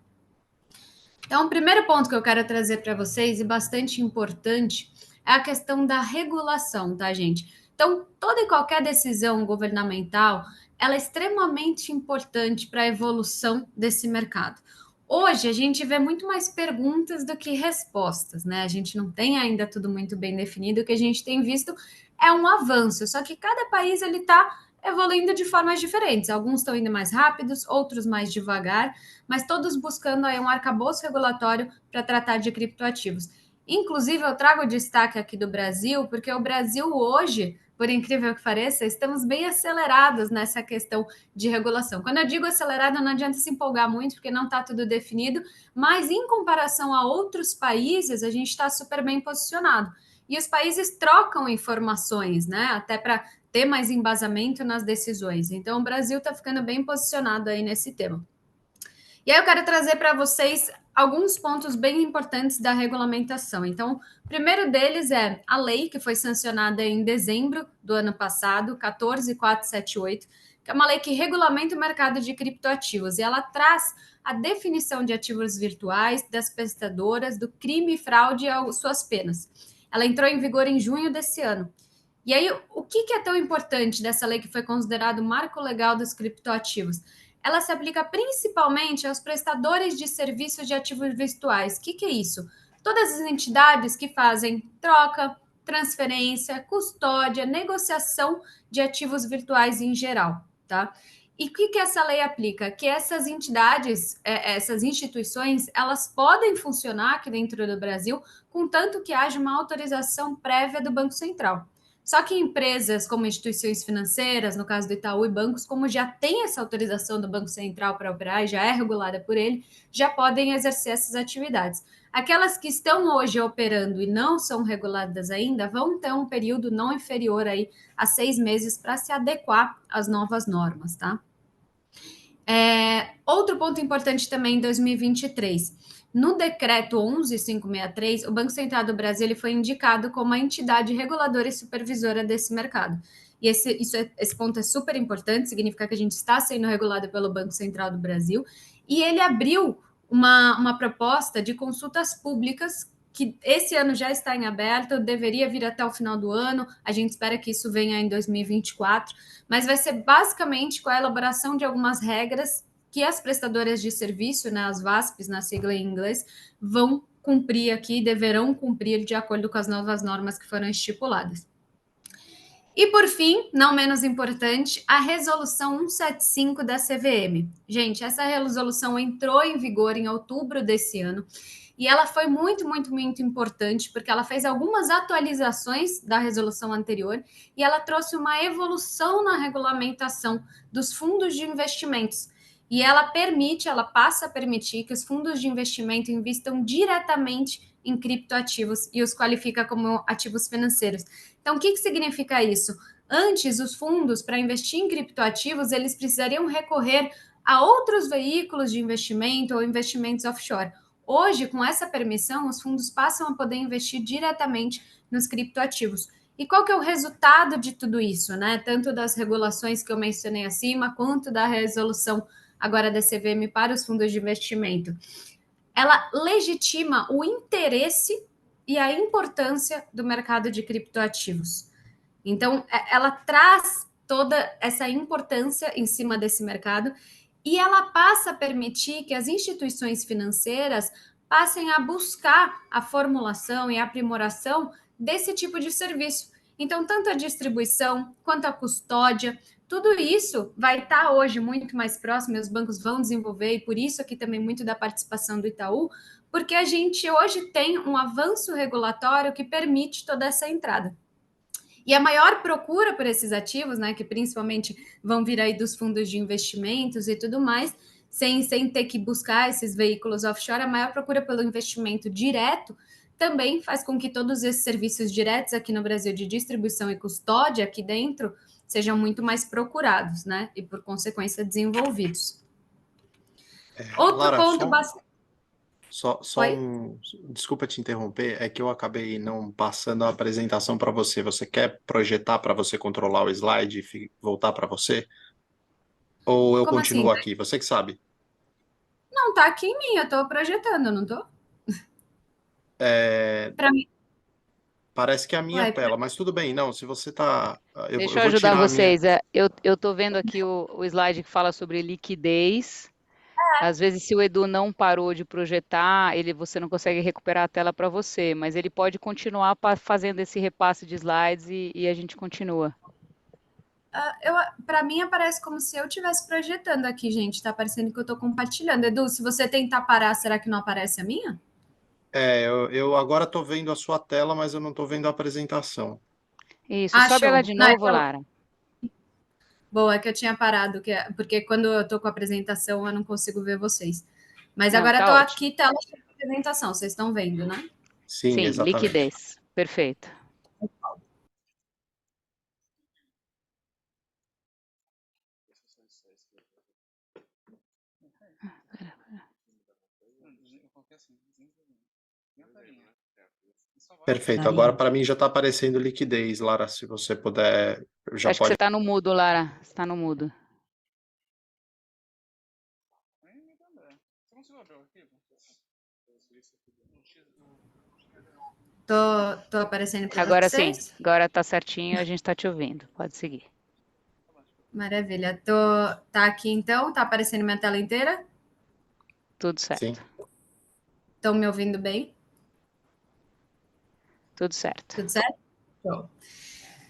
Então, o primeiro ponto que eu quero trazer para vocês, e bastante importante, é a questão da regulação, tá, gente? Então, toda e qualquer decisão governamental, ela é extremamente importante para a evolução desse mercado. Hoje, a gente vê muito mais perguntas do que respostas, né? A gente não tem ainda tudo muito bem definido, o que a gente tem visto é um avanço, só que cada país, ele está evoluindo de formas diferentes. Alguns estão indo mais rápidos, outros mais devagar, mas todos buscando aí um arcabouço regulatório para tratar de criptoativos. Inclusive, eu trago destaque aqui do Brasil, porque o Brasil hoje, por incrível que pareça, estamos bem acelerados nessa questão de regulação. Quando eu digo acelerado, não adianta se empolgar muito, porque não está tudo definido, mas em comparação a outros países, a gente está super bem posicionado. E os países trocam informações, né? Até para ter mais embasamento nas decisões. Então, o Brasil está ficando bem posicionado aí nesse tema. E aí eu quero trazer para vocês alguns pontos bem importantes da regulamentação. Então, o primeiro deles é a lei que foi sancionada em dezembro do ano passado, 14478, que é uma lei que regulamenta o mercado de criptoativos e ela traz a definição de ativos virtuais, das prestadoras, do crime e fraude e suas penas. Ela entrou em vigor em junho desse ano. E aí, o que é tão importante dessa lei que foi considerado o marco legal dos criptoativos? Ela se aplica principalmente aos prestadores de serviços de ativos virtuais. O que é isso? Todas as entidades que fazem troca, transferência, custódia, negociação de ativos virtuais em geral, tá? E o que essa lei aplica? Que essas entidades, essas instituições, elas podem funcionar aqui dentro do Brasil, contanto que haja uma autorização prévia do Banco Central. Só que empresas como instituições financeiras, no caso do Itaú e bancos, como já tem essa autorização do Banco Central para operar e já é regulada por ele, já podem exercer essas atividades. Aquelas que estão hoje operando e não são reguladas ainda vão ter um período não inferior aí a 6 meses para se adequar às novas normas, tá? Outro ponto importante também em 2023. No decreto 11.563, o Banco Central do Brasil ele foi indicado como a entidade reguladora e supervisora desse mercado. E esse ponto é super importante, significa que a gente está sendo regulado pelo Banco Central do Brasil. E ele abriu uma proposta de consultas públicas que esse ano já está em aberto, deveria vir até o final do ano, a gente espera que isso venha em 2024, mas vai ser basicamente com a elaboração de algumas regras que as prestadoras de serviço, né, as VASPs, na sigla em inglês, vão cumprir aqui, deverão cumprir de acordo com as novas normas que foram estipuladas. E, por fim, não menos importante, a resolução 175 da CVM. Gente, essa resolução entrou em vigor em outubro desse ano e ela foi muito, muito, muito importante porque ela fez algumas atualizações da resolução anterior e ela trouxe uma evolução na regulamentação dos fundos de investimentos. E ela passa a permitir que os fundos de investimento invistam diretamente em criptoativos e os qualifica como ativos financeiros. Então, o que significa isso? Antes, os fundos, para investir em criptoativos, eles precisariam recorrer a outros veículos de investimento ou investimentos offshore. Hoje, com essa permissão, os fundos passam a poder investir diretamente nos criptoativos. E qual que é o resultado de tudo isso, né? Tanto das regulações que eu mencionei acima, quanto da resolução agora da CVM para os fundos de investimento? Ela legitima o interesse e a importância do mercado de criptoativos. Então, ela traz toda essa importância em cima desse mercado e ela passa a permitir que as instituições financeiras passem a buscar a formulação e a aprimoração desse tipo de serviço. Então, tanto a distribuição quanto a custódia, tudo isso vai estar hoje muito mais próximo e os bancos vão desenvolver, e por isso aqui também muito da participação do Itaú, porque a gente hoje tem um avanço regulatório que permite toda essa entrada. E a maior procura por esses ativos, né, que principalmente vão vir aí dos fundos de investimentos e tudo mais, sem ter que buscar esses veículos offshore, a maior procura pelo investimento direto também faz com que todos esses serviços diretos aqui no Brasil de distribuição e custódia aqui dentro sejam muito mais procurados, né? E, por consequência, desenvolvidos. Outro
Lara,
ponto
desculpa te interromper, é que eu acabei não passando a apresentação para você. Você quer projetar para você controlar o slide e voltar para você? Ou eu
Como
continuo
assim?
aqui? Você que sabe.
Não, tá aqui em mim, eu tô projetando, não tô? Para mim.
Parece que é a minha tela, mas tudo bem, não, se você tá...
Deixa eu
vou
ajudar
tirar a minha...
vocês. Eu estou vendo aqui o slide que fala sobre liquidez. Às vezes, se o Edu não parou de projetar, você não consegue recuperar a tela para você, mas ele pode continuar fazendo esse repasse de slides e a gente continua.
Para mim aparece como se eu estivesse projetando aqui, gente. Está parecendo que eu estou compartilhando. Edu, se você tentar parar, será que não aparece a minha?
Eu agora estou vendo a sua tela, mas eu não estou vendo a apresentação.
Isso, sobe ela
Show.
de
Não,
novo, Lara.
boa, é que eu tinha parado, porque quando eu estou com a apresentação eu não consigo ver vocês. Mas
Não,
agora eu
tá
estou
ótimo.
aqui, tela de apresentação, vocês estão vendo, né?
Sim,
Sim,
exatamente.
liquidez. Perfeito.
Perfeito. Agora para mim já está aparecendo liquidez, Lara, se você puder, já
Acho que você
pode.
está no mudo, Lara. Você está no mudo.
Tô aparecendo para
Agora sim,
vocês?
agora está certinho, a gente está te ouvindo. Pode seguir.
Maravilha. Tá aqui então? Tá aparecendo minha tela inteira?
Tudo
Sim.
certo.
Estão me ouvindo bem?
Tudo certo.
Tudo certo? Show.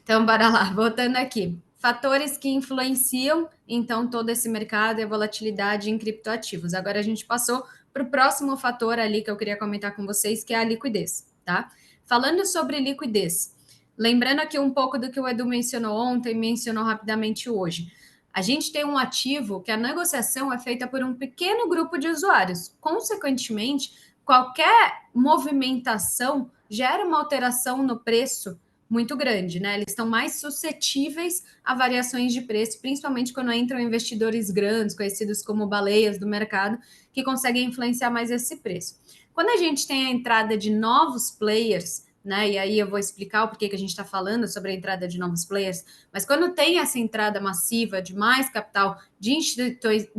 Então, bora lá, voltando aqui. Fatores que influenciam, então, todo esse mercado e a volatilidade em criptoativos. Agora a gente passou para o próximo fator ali que eu queria comentar com vocês, que é a liquidez, tá? Falando sobre liquidez, lembrando aqui um pouco do que o Edu mencionou ontem, mencionou rapidamente hoje. A gente tem um ativo que a negociação é feita por um pequeno grupo de usuários. Consequentemente, qualquer movimentação gera uma alteração no preço muito grande, né? Eles estão mais suscetíveis a variações de preço, principalmente quando entram investidores grandes, conhecidos como baleias do mercado, que conseguem influenciar mais esse preço. Quando a gente tem a entrada de novos players, né? E aí eu vou explicar o porquê que a gente está falando sobre a entrada de novos players, mas quando tem essa entrada massiva de mais capital de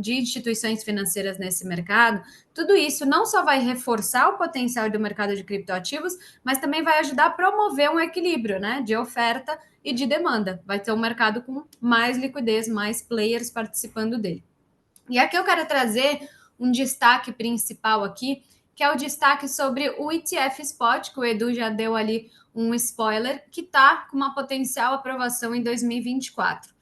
instituições financeiras nesse mercado, tudo isso não só vai reforçar o potencial do mercado de criptoativos, mas também vai ajudar a promover um equilíbrio, né, de oferta e de demanda. Vai ter um mercado com mais liquidez, mais players participando dele. E aqui eu quero trazer um destaque principal aqui, que é o destaque sobre o ETF Spot, que o Edu já deu ali um spoiler, que está com uma potencial aprovação em 2024.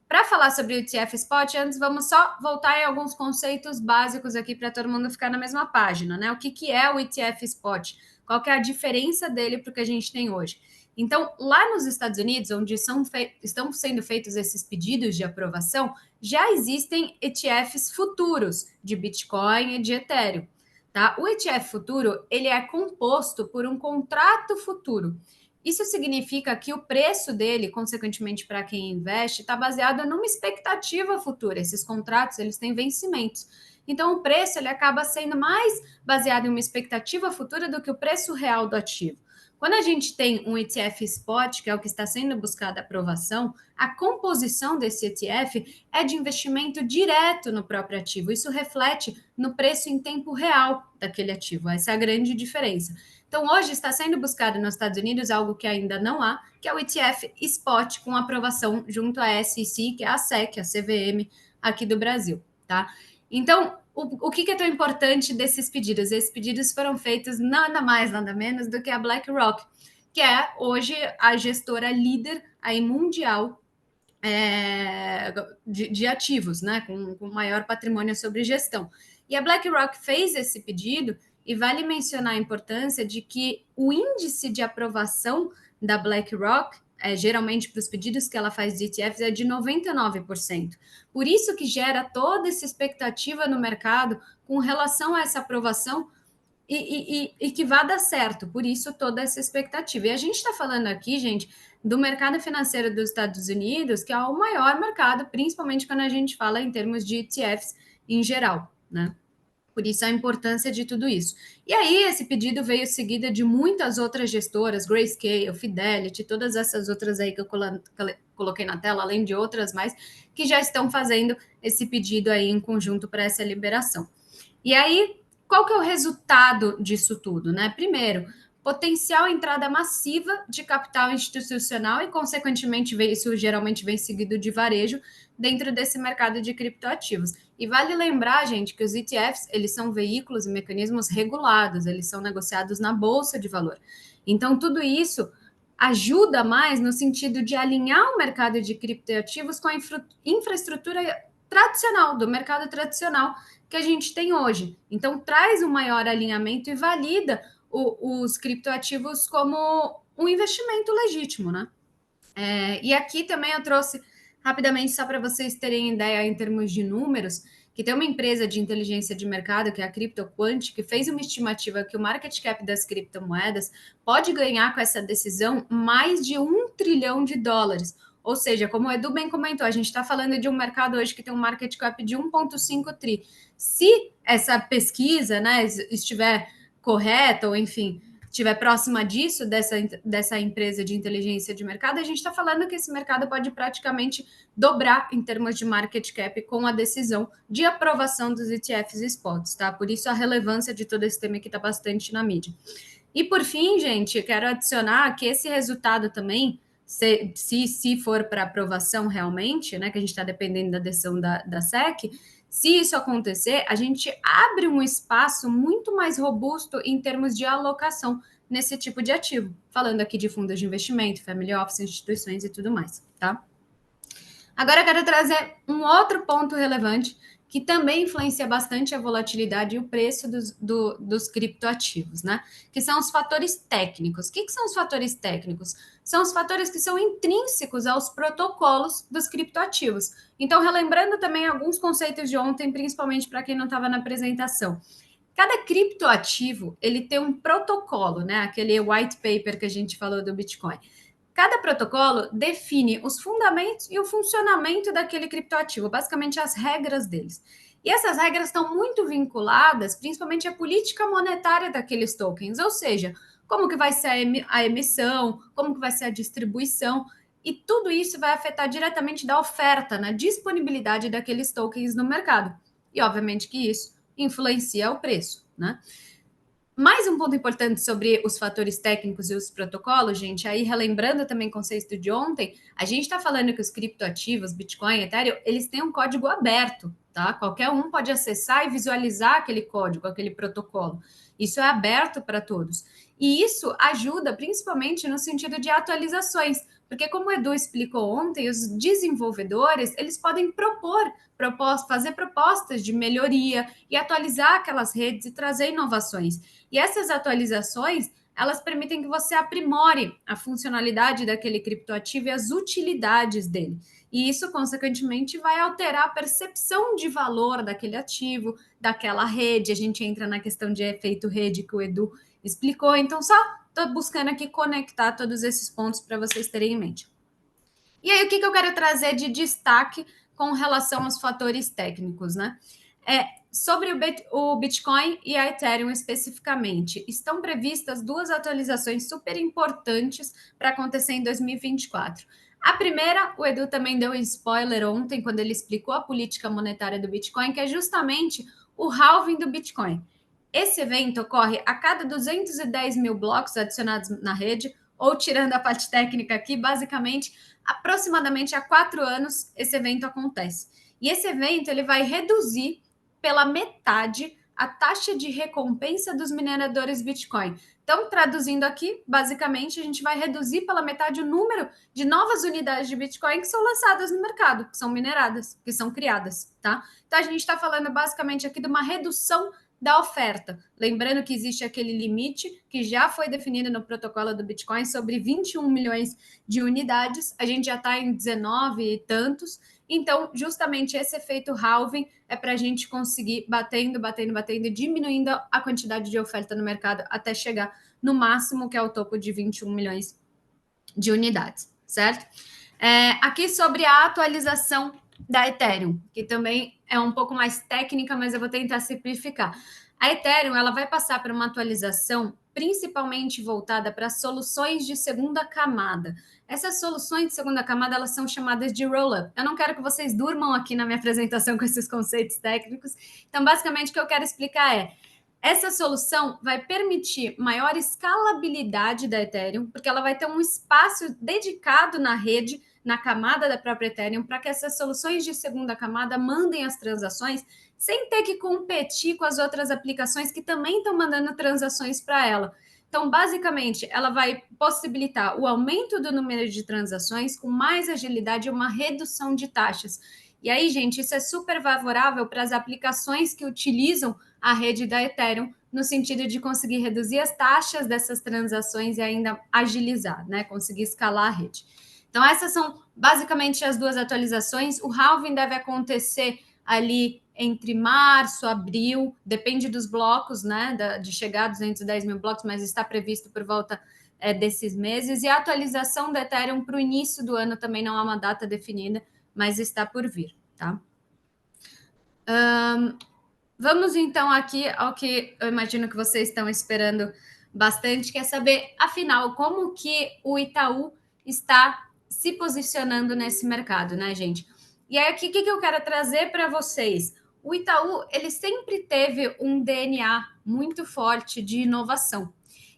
Para falar sobre o ETF Spot, antes vamos só voltar em alguns conceitos básicos aqui para todo mundo ficar na mesma página, né? O que é o ETF Spot? Qual que é a diferença dele para o que a gente tem hoje? Então, lá nos Estados Unidos, onde estão sendo feitos esses pedidos de aprovação, já existem ETFs futuros de Bitcoin e de Ethereum. Tá? O ETF futuro ele é composto por um contrato futuro. Isso significa que o preço dele, consequentemente para quem investe, está baseado numa expectativa futura. Esses contratos eles têm vencimentos. Então o preço ele acaba sendo mais baseado em uma expectativa futura do que o preço real do ativo. Quando a gente tem um ETF spot, que é o que está sendo buscado a aprovação, a composição desse ETF é de investimento direto no próprio ativo. Isso reflete no preço em tempo real daquele ativo. Essa é a grande diferença. Então, hoje está sendo buscado nos Estados Unidos algo que ainda não há, que é o ETF Spot, com aprovação junto à SEC, que é a SEC, a CVM aqui do Brasil, tá? Então, o que é tão importante desses pedidos? Esses pedidos foram feitos nada mais, nada menos do que a BlackRock, que é hoje a gestora líder aí mundial de ativos, né, com maior patrimônio sobre gestão. E a BlackRock fez esse pedido e vale mencionar a importância de que o índice de aprovação da BlackRock, geralmente para os pedidos que ela faz de ETFs, é de 99%. Por isso que gera toda essa expectativa no mercado com relação a essa aprovação e que vá dar certo, por isso toda essa expectativa. E a gente está falando aqui, gente, do mercado financeiro dos Estados Unidos, que é o maior mercado, principalmente quando a gente fala em termos de ETFs em geral, né? Por isso a importância de tudo isso. E aí esse pedido veio seguida de muitas outras gestoras, Grayscale, Fidelity, todas essas outras aí que eu coloquei na tela, além de outras mais, que já estão fazendo esse pedido aí em conjunto para essa liberação. E aí, qual que é o resultado disso tudo, né? Primeiro, potencial entrada massiva de capital institucional e, consequentemente, isso geralmente vem seguido de varejo dentro desse mercado de criptoativos. E vale lembrar, gente, que os ETFs, eles são veículos e mecanismos regulados, eles são negociados na bolsa de valor. Então, tudo isso ajuda mais no sentido de alinhar o mercado de criptoativos com a infraestrutura tradicional, do mercado tradicional que a gente tem hoje. Então, traz um maior alinhamento e valida os criptoativos como um investimento legítimo, né? E aqui também eu trouxe rapidamente, só para vocês terem ideia em termos de números, que tem uma empresa de inteligência de mercado, que é a CryptoQuant, que fez uma estimativa que o market cap das criptomoedas pode ganhar com essa decisão mais de $1 trilhão. Ou seja, como o Edu bem comentou, a gente está falando de um mercado hoje que tem um market cap de 1,5 tri. Se essa pesquisa, né, estiver correta, ou enfim, estiver próxima disso, dessa empresa de inteligência de mercado, a gente está falando que esse mercado pode praticamente dobrar em termos de market cap com a decisão de aprovação dos ETFs e spots, tá? Por isso a relevância de todo esse tema que está bastante na mídia. E por fim, gente, quero adicionar que esse resultado também, se for para aprovação realmente, né, que a gente está dependendo da decisão da SEC, se isso acontecer, a gente abre um espaço muito mais robusto em termos de alocação nesse tipo de ativo. Falando aqui de fundos de investimento, family office, instituições e tudo mais, tá? Agora eu quero trazer um outro ponto relevante que também influencia bastante a volatilidade e o preço dos criptoativos, né? Que são os fatores técnicos. O que são os fatores técnicos? São os fatores que são intrínsecos aos protocolos dos criptoativos. Então, relembrando também alguns conceitos de ontem, principalmente para quem não estava na apresentação. Cada criptoativo, ele tem um protocolo, né? Aquele white paper que a gente falou do Bitcoin. Cada protocolo define os fundamentos e o funcionamento daquele criptoativo, basicamente as regras deles. E essas regras estão muito vinculadas, principalmente à política monetária daqueles tokens, ou seja, como que vai ser a emissão, como que vai ser a distribuição, e tudo isso vai afetar diretamente da oferta, na disponibilidade daqueles tokens no mercado. E obviamente que isso influencia o preço, né? Mais um ponto importante sobre os fatores técnicos e os protocolos, gente, aí relembrando também o conceito de ontem, a gente está falando que os criptoativos, Bitcoin, Ethereum, eles têm um código aberto, tá? Qualquer um pode acessar e visualizar aquele código, aquele protocolo. Isso é aberto para todos. E isso ajuda principalmente no sentido de atualizações, porque como o Edu explicou ontem, os desenvolvedores, eles podem fazer propostas de melhoria e atualizar aquelas redes e trazer inovações. E essas atualizações, elas permitem que você aprimore a funcionalidade daquele criptoativo e as utilidades dele. E isso, consequentemente, vai alterar a percepção de valor daquele ativo, daquela rede. A gente entra na questão de efeito rede que o Edu explicou. Então, só estou buscando aqui conectar todos esses pontos para vocês terem em mente. E aí, o que eu quero trazer de destaque com relação aos fatores técnicos, né? Sobre o Bitcoin e a Ethereum especificamente, estão previstas duas atualizações super importantes para acontecer em 2024. A primeira, o Edu também deu um spoiler ontem, quando ele explicou a política monetária do Bitcoin, que é justamente o halving do Bitcoin. Esse evento ocorre a cada 210 mil blocos adicionados na rede, ou tirando a parte técnica aqui, basicamente, aproximadamente há 4 anos esse evento acontece. E esse evento ele vai reduzir pela metade a taxa de recompensa dos mineradores Bitcoin. Então, traduzindo aqui, basicamente, a gente vai reduzir pela metade o número de novas unidades de Bitcoin que são lançadas no mercado, que são mineradas, que são criadas, tá? Então, a gente está falando basicamente aqui de uma redução da oferta. Lembrando que existe aquele limite que já foi definido no protocolo do Bitcoin sobre 21 milhões de unidades, a gente já está em 19 e tantos. Então, justamente esse efeito halving é para a gente conseguir batendo e diminuindo a quantidade de oferta no mercado até chegar no máximo, que é o topo de 21 milhões de unidades, certo? Aqui sobre a atualização da Ethereum, que também é um pouco mais técnica, mas eu vou tentar simplificar. A Ethereum ela vai passar por uma atualização principalmente voltada para soluções de segunda camada. Essas soluções de segunda camada, elas são chamadas de roll-up. Eu não quero que vocês durmam aqui na minha apresentação com esses conceitos técnicos. Então, basicamente, o que eu quero explicar essa solução vai permitir maior escalabilidade da Ethereum, porque ela vai ter um espaço dedicado na rede, na camada da própria Ethereum, para que essas soluções de segunda camada mandem as transações sem ter que competir com as outras aplicações que também estão mandando transações para ela. Então, basicamente, ela vai possibilitar o aumento do número de transações com mais agilidade e uma redução de taxas. E aí, gente, isso é super favorável para as aplicações que utilizam a rede da Ethereum, no sentido de conseguir reduzir as taxas dessas transações e ainda agilizar, né? Conseguir escalar a rede. Então, essas são basicamente as duas atualizações. O halving deve acontecer ali entre março, abril, depende dos blocos, né? De chegar a 210 mil blocos, mas está previsto por volta desses meses. E a atualização do Ethereum para o início do ano também não há uma data definida, mas está por vir, tá? Vamos então aqui ao que eu imagino que vocês estão esperando bastante, que é saber, afinal, como que o Itaú está se posicionando nesse mercado, né, gente? E aí aqui, o que eu quero trazer para vocês? O Itaú, ele sempre teve um DNA muito forte de inovação.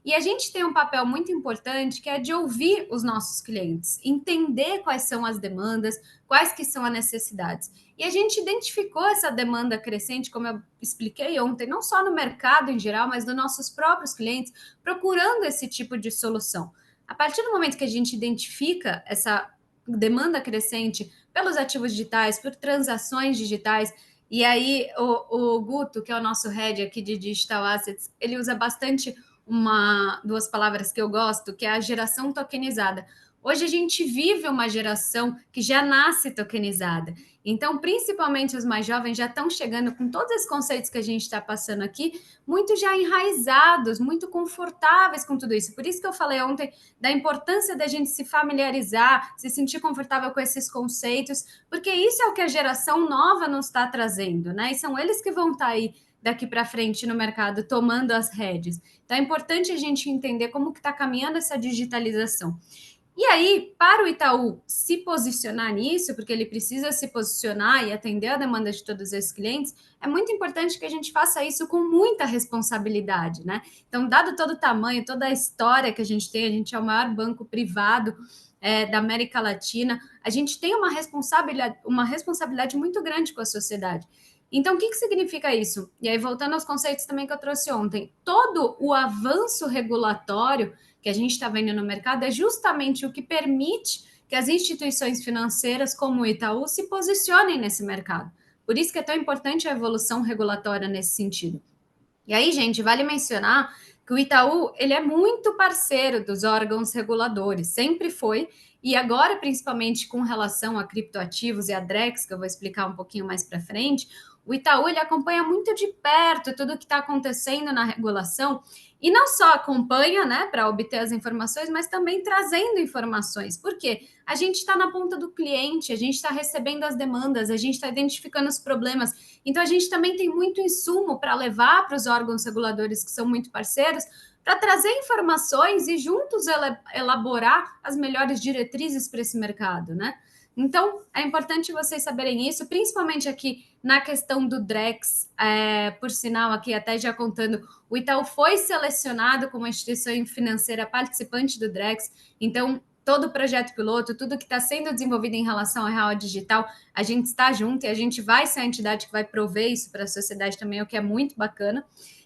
E a gente tem um papel muito importante, que é de ouvir os nossos clientes, entender quais são as demandas, quais que são as necessidades. E a gente identificou essa demanda crescente, como eu expliquei ontem, não só no mercado em geral, mas dos nossos próprios clientes, procurando esse tipo de solução. A partir do momento que a gente identifica essa demanda crescente pelos ativos digitais, por transações digitais, e aí o Guto, que é o nosso head aqui de Digital Assets, ele usa bastante duas palavras que eu gosto, que é a geração tokenizada. Hoje a gente vive uma geração que já nasce tokenizada. Então, principalmente os mais jovens já estão chegando com todos esses conceitos que a gente está passando aqui, muito já enraizados, muito confortáveis com tudo isso. Por isso que eu falei ontem da importância da gente se familiarizar, se sentir confortável com esses conceitos, porque isso é o que a geração nova nos está trazendo, né? E são eles que vão estar aí daqui para frente no mercado, tomando as rédeas. Então, é importante a gente entender como que está caminhando essa digitalização. E aí, para o Itaú se posicionar nisso, porque ele precisa se posicionar e atender a demanda de todos esses clientes, é muito importante que a gente faça isso com muita responsabilidade, né? Então, dado todo o tamanho, toda a história que a gente é o maior banco privado da América Latina, a gente tem uma responsabilidade muito grande com a sociedade. Então, o que significa isso? E aí, voltando aos conceitos também que eu trouxe ontem, todo o avanço regulatório que a gente está vendo no mercado é justamente o que permite que as instituições financeiras, como o Itaú, se posicionem nesse mercado. Por isso que é tão importante a evolução regulatória nesse sentido. E aí, gente, vale mencionar que o Itaú, ele é muito parceiro dos órgãos reguladores, sempre foi, e agora, principalmente com relação a criptoativos e a Drex, que eu vou explicar um pouquinho mais para frente, o Itaú, ele acompanha muito de perto tudo o que está acontecendo na regulação, e não só acompanha, né, para obter as informações, mas também trazendo informações. Por quê? A gente está na ponta do cliente, a gente está recebendo as demandas, a gente está identificando os problemas. Então, a gente também tem muito insumo para levar para os órgãos reguladores, que são muito parceiros, para trazer informações e juntos elaborar as melhores diretrizes para esse mercado, né? Então, é importante vocês saberem isso, principalmente aqui na questão do Drex. Por sinal, aqui até já contando, o Itaú foi selecionado como instituição financeira participante do Drex, então todo o projeto piloto, tudo que está sendo desenvolvido em relação ao real digital, a gente está junto e a gente vai ser a entidade que vai prover isso para a sociedade também, o que é muito bacana.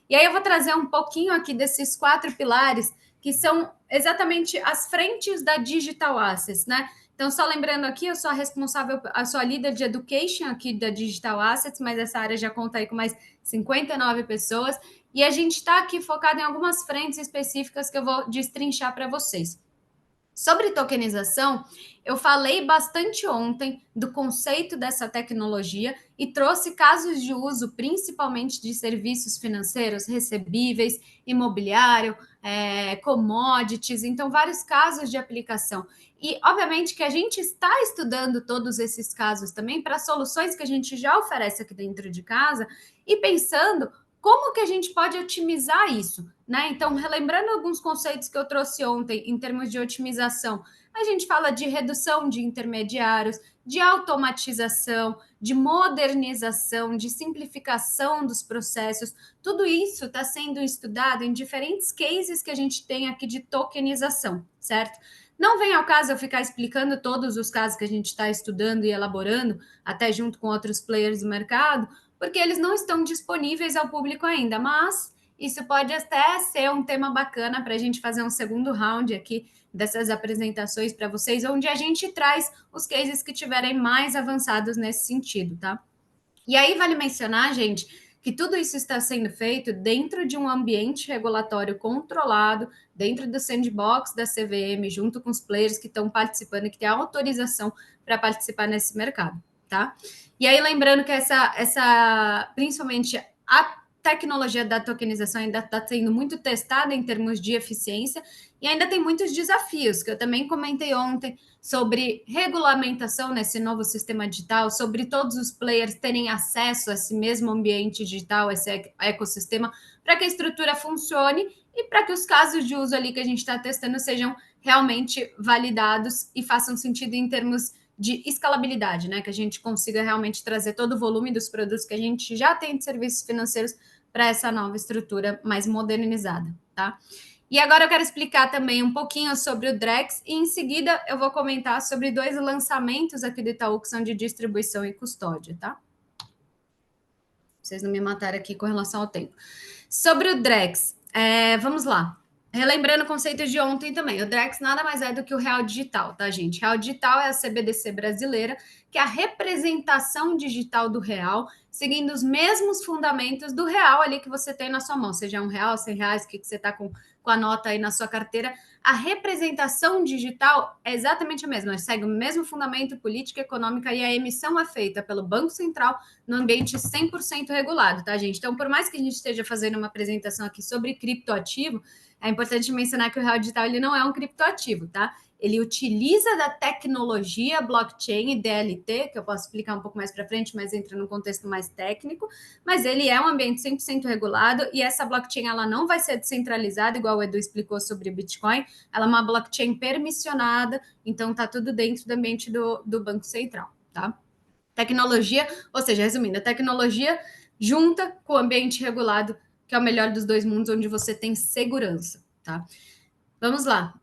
E aí eu vou trazer um pouquinho aqui desses 4 pilares, que são exatamente as frentes da Digital Assets, né? Então, só lembrando aqui, eu sou a responsável, eu sou a líder de education aqui da Digital Assets, mas essa área já conta aí com mais 59 pessoas, e a gente está aqui focado em algumas frentes específicas que eu vou destrinchar para vocês. Sobre tokenização, eu falei bastante ontem do conceito dessa tecnologia e trouxe casos de uso, principalmente de serviços financeiros, recebíveis, imobiliário, commodities, então vários casos de aplicação. E, obviamente, que a gente está estudando todos esses casos também para soluções que a gente já oferece aqui dentro de casa e pensando como que a gente pode otimizar isso, né? Então, relembrando alguns conceitos que eu trouxe ontem em termos de otimização, a gente fala de redução de intermediários, de automatização, de modernização, de simplificação dos processos. Tudo isso está sendo estudado em diferentes cases que a gente tem aqui de tokenização, certo? Não vem ao caso eu ficar explicando todos os casos que a gente está estudando e elaborando, até junto com outros players do mercado, porque eles não estão disponíveis ao público ainda, mas isso pode até ser um tema bacana para a gente fazer um segundo round aqui dessas apresentações para vocês, onde a gente traz os cases que tiverem mais avançados nesse sentido, tá? E aí vale mencionar, gente, que tudo isso está sendo feito dentro de um ambiente regulatório controlado, dentro do sandbox da CVM, junto com os players que estão participando e que têm autorização para participar nesse mercado, tá? E aí, lembrando que principalmente a tecnologia da tokenização ainda está sendo muito testada em termos de eficiência e ainda tem muitos desafios, que eu também comentei ontem, sobre regulamentação nesse novo sistema digital, sobre todos os players terem acesso a esse mesmo ambiente digital, esse ecossistema, para que a estrutura funcione e para que os casos de uso ali que a gente está testando sejam realmente validados e façam sentido em termos de escalabilidade, né? Que a gente consiga realmente trazer todo o volume dos produtos que a gente já tem de serviços financeiros para essa nova estrutura mais modernizada, tá? E agora eu quero explicar também um pouquinho sobre o Drex e em seguida eu vou comentar sobre 2 lançamentos aqui do Itaú que são de distribuição e custódia, tá? Pra vocês não me matarem aqui com relação ao tempo. Sobre o Drex, vamos lá. Relembrando o conceito de ontem também, o Drex nada mais é do que o Real Digital, tá, gente? Real Digital é a CBDC brasileira, que é a representação digital do real, seguindo os mesmos fundamentos do real ali que você tem na sua mão, seja R$1, R$100, o que você está com a nota aí na sua carteira. A representação digital é exatamente a mesma, segue o mesmo fundamento política, econômica e a emissão é feita pelo Banco Central no ambiente 100% regulado, tá, gente? Então, por mais que a gente esteja fazendo uma apresentação aqui sobre criptoativo, é importante mencionar que o Real Digital ele não é um criptoativo, tá? Ele utiliza da tecnologia blockchain e DLT, que eu posso explicar um pouco mais para frente, mas entra num contexto mais técnico, mas ele é um ambiente 100% regulado e essa blockchain ela não vai ser descentralizada, igual o Edu explicou sobre Bitcoin, ela é uma blockchain permissionada, então tá tudo dentro do ambiente do Banco Central, tá? Tecnologia, ou seja, resumindo, a tecnologia junta com o ambiente regulado, que é o melhor dos 2 mundos, onde você tem segurança, tá? Vamos lá.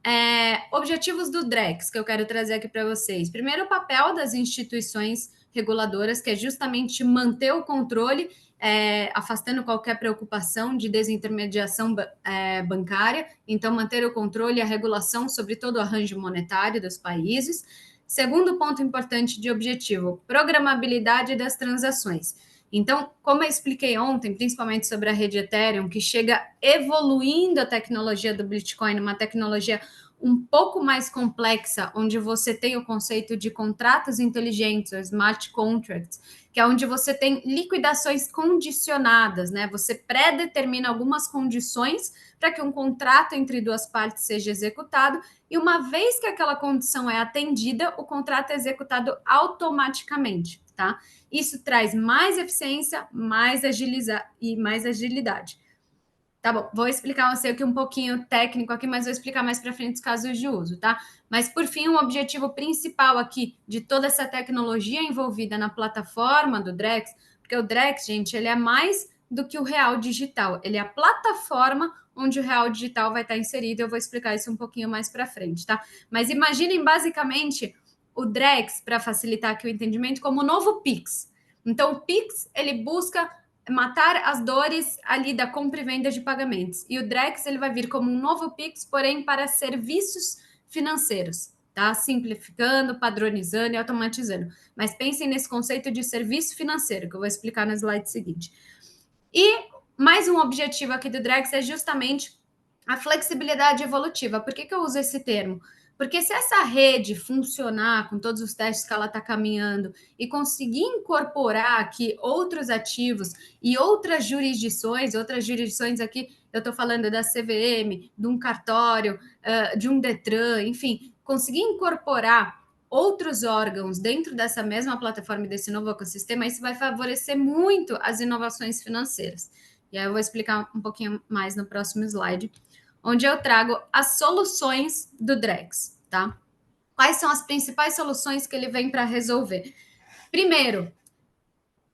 Objetivos do Drex, que eu quero trazer aqui para vocês. Primeiro, o papel das instituições reguladoras, que é justamente manter o controle, afastando qualquer preocupação de desintermediação bancária, então manter o controle e a regulação sobre todo o arranjo monetário dos países. Segundo ponto importante de objetivo, programabilidade das transações. Então, como eu expliquei ontem, principalmente sobre a rede Ethereum, que chega evoluindo a tecnologia do Bitcoin, uma tecnologia um pouco mais complexa, onde você tem o conceito de contratos inteligentes, ou smart contracts, que é onde você tem liquidações condicionadas, né? Você pré-determina algumas condições para que um contrato entre 2 partes seja executado, e uma vez que aquela condição é atendida, o contrato é executado automaticamente, tá? Isso traz mais eficiência, mais agilidade. Tá bom, vou explicar você aqui um pouquinho técnico aqui, mas vou explicar mais para frente os casos de uso, tá? Mas, por fim, o objetivo principal aqui de toda essa tecnologia envolvida na plataforma do Drex, porque o Drex, gente, ele é mais do que o Real Digital, ele é a plataforma onde o Real Digital vai estar inserido, eu vou explicar isso um pouquinho mais para frente, tá? Mas imaginem, basicamente, o Drex, para facilitar aqui o entendimento, como o novo Pix. Então, o Pix, ele busca matar as dores ali da compra e venda de pagamentos. E o Drex, ele vai vir como um novo Pix, porém para serviços financeiros, tá? Simplificando, padronizando e automatizando. Mas pensem nesse conceito de serviço financeiro, que eu vou explicar no slide seguinte. E mais um objetivo aqui do Drex é justamente a flexibilidade evolutiva. Por que eu uso esse termo? Porque se essa rede funcionar com todos os testes que ela está caminhando e conseguir incorporar aqui outros ativos e outras jurisdições aqui, eu estou falando da CVM, de um cartório, de um Detran, enfim, conseguir incorporar outros órgãos dentro dessa mesma plataforma e desse novo ecossistema, isso vai favorecer muito as inovações financeiras. E aí eu vou explicar um pouquinho mais no próximo slide, onde eu trago as soluções do Drex, tá? Quais são as principais soluções que ele vem para resolver? Primeiro,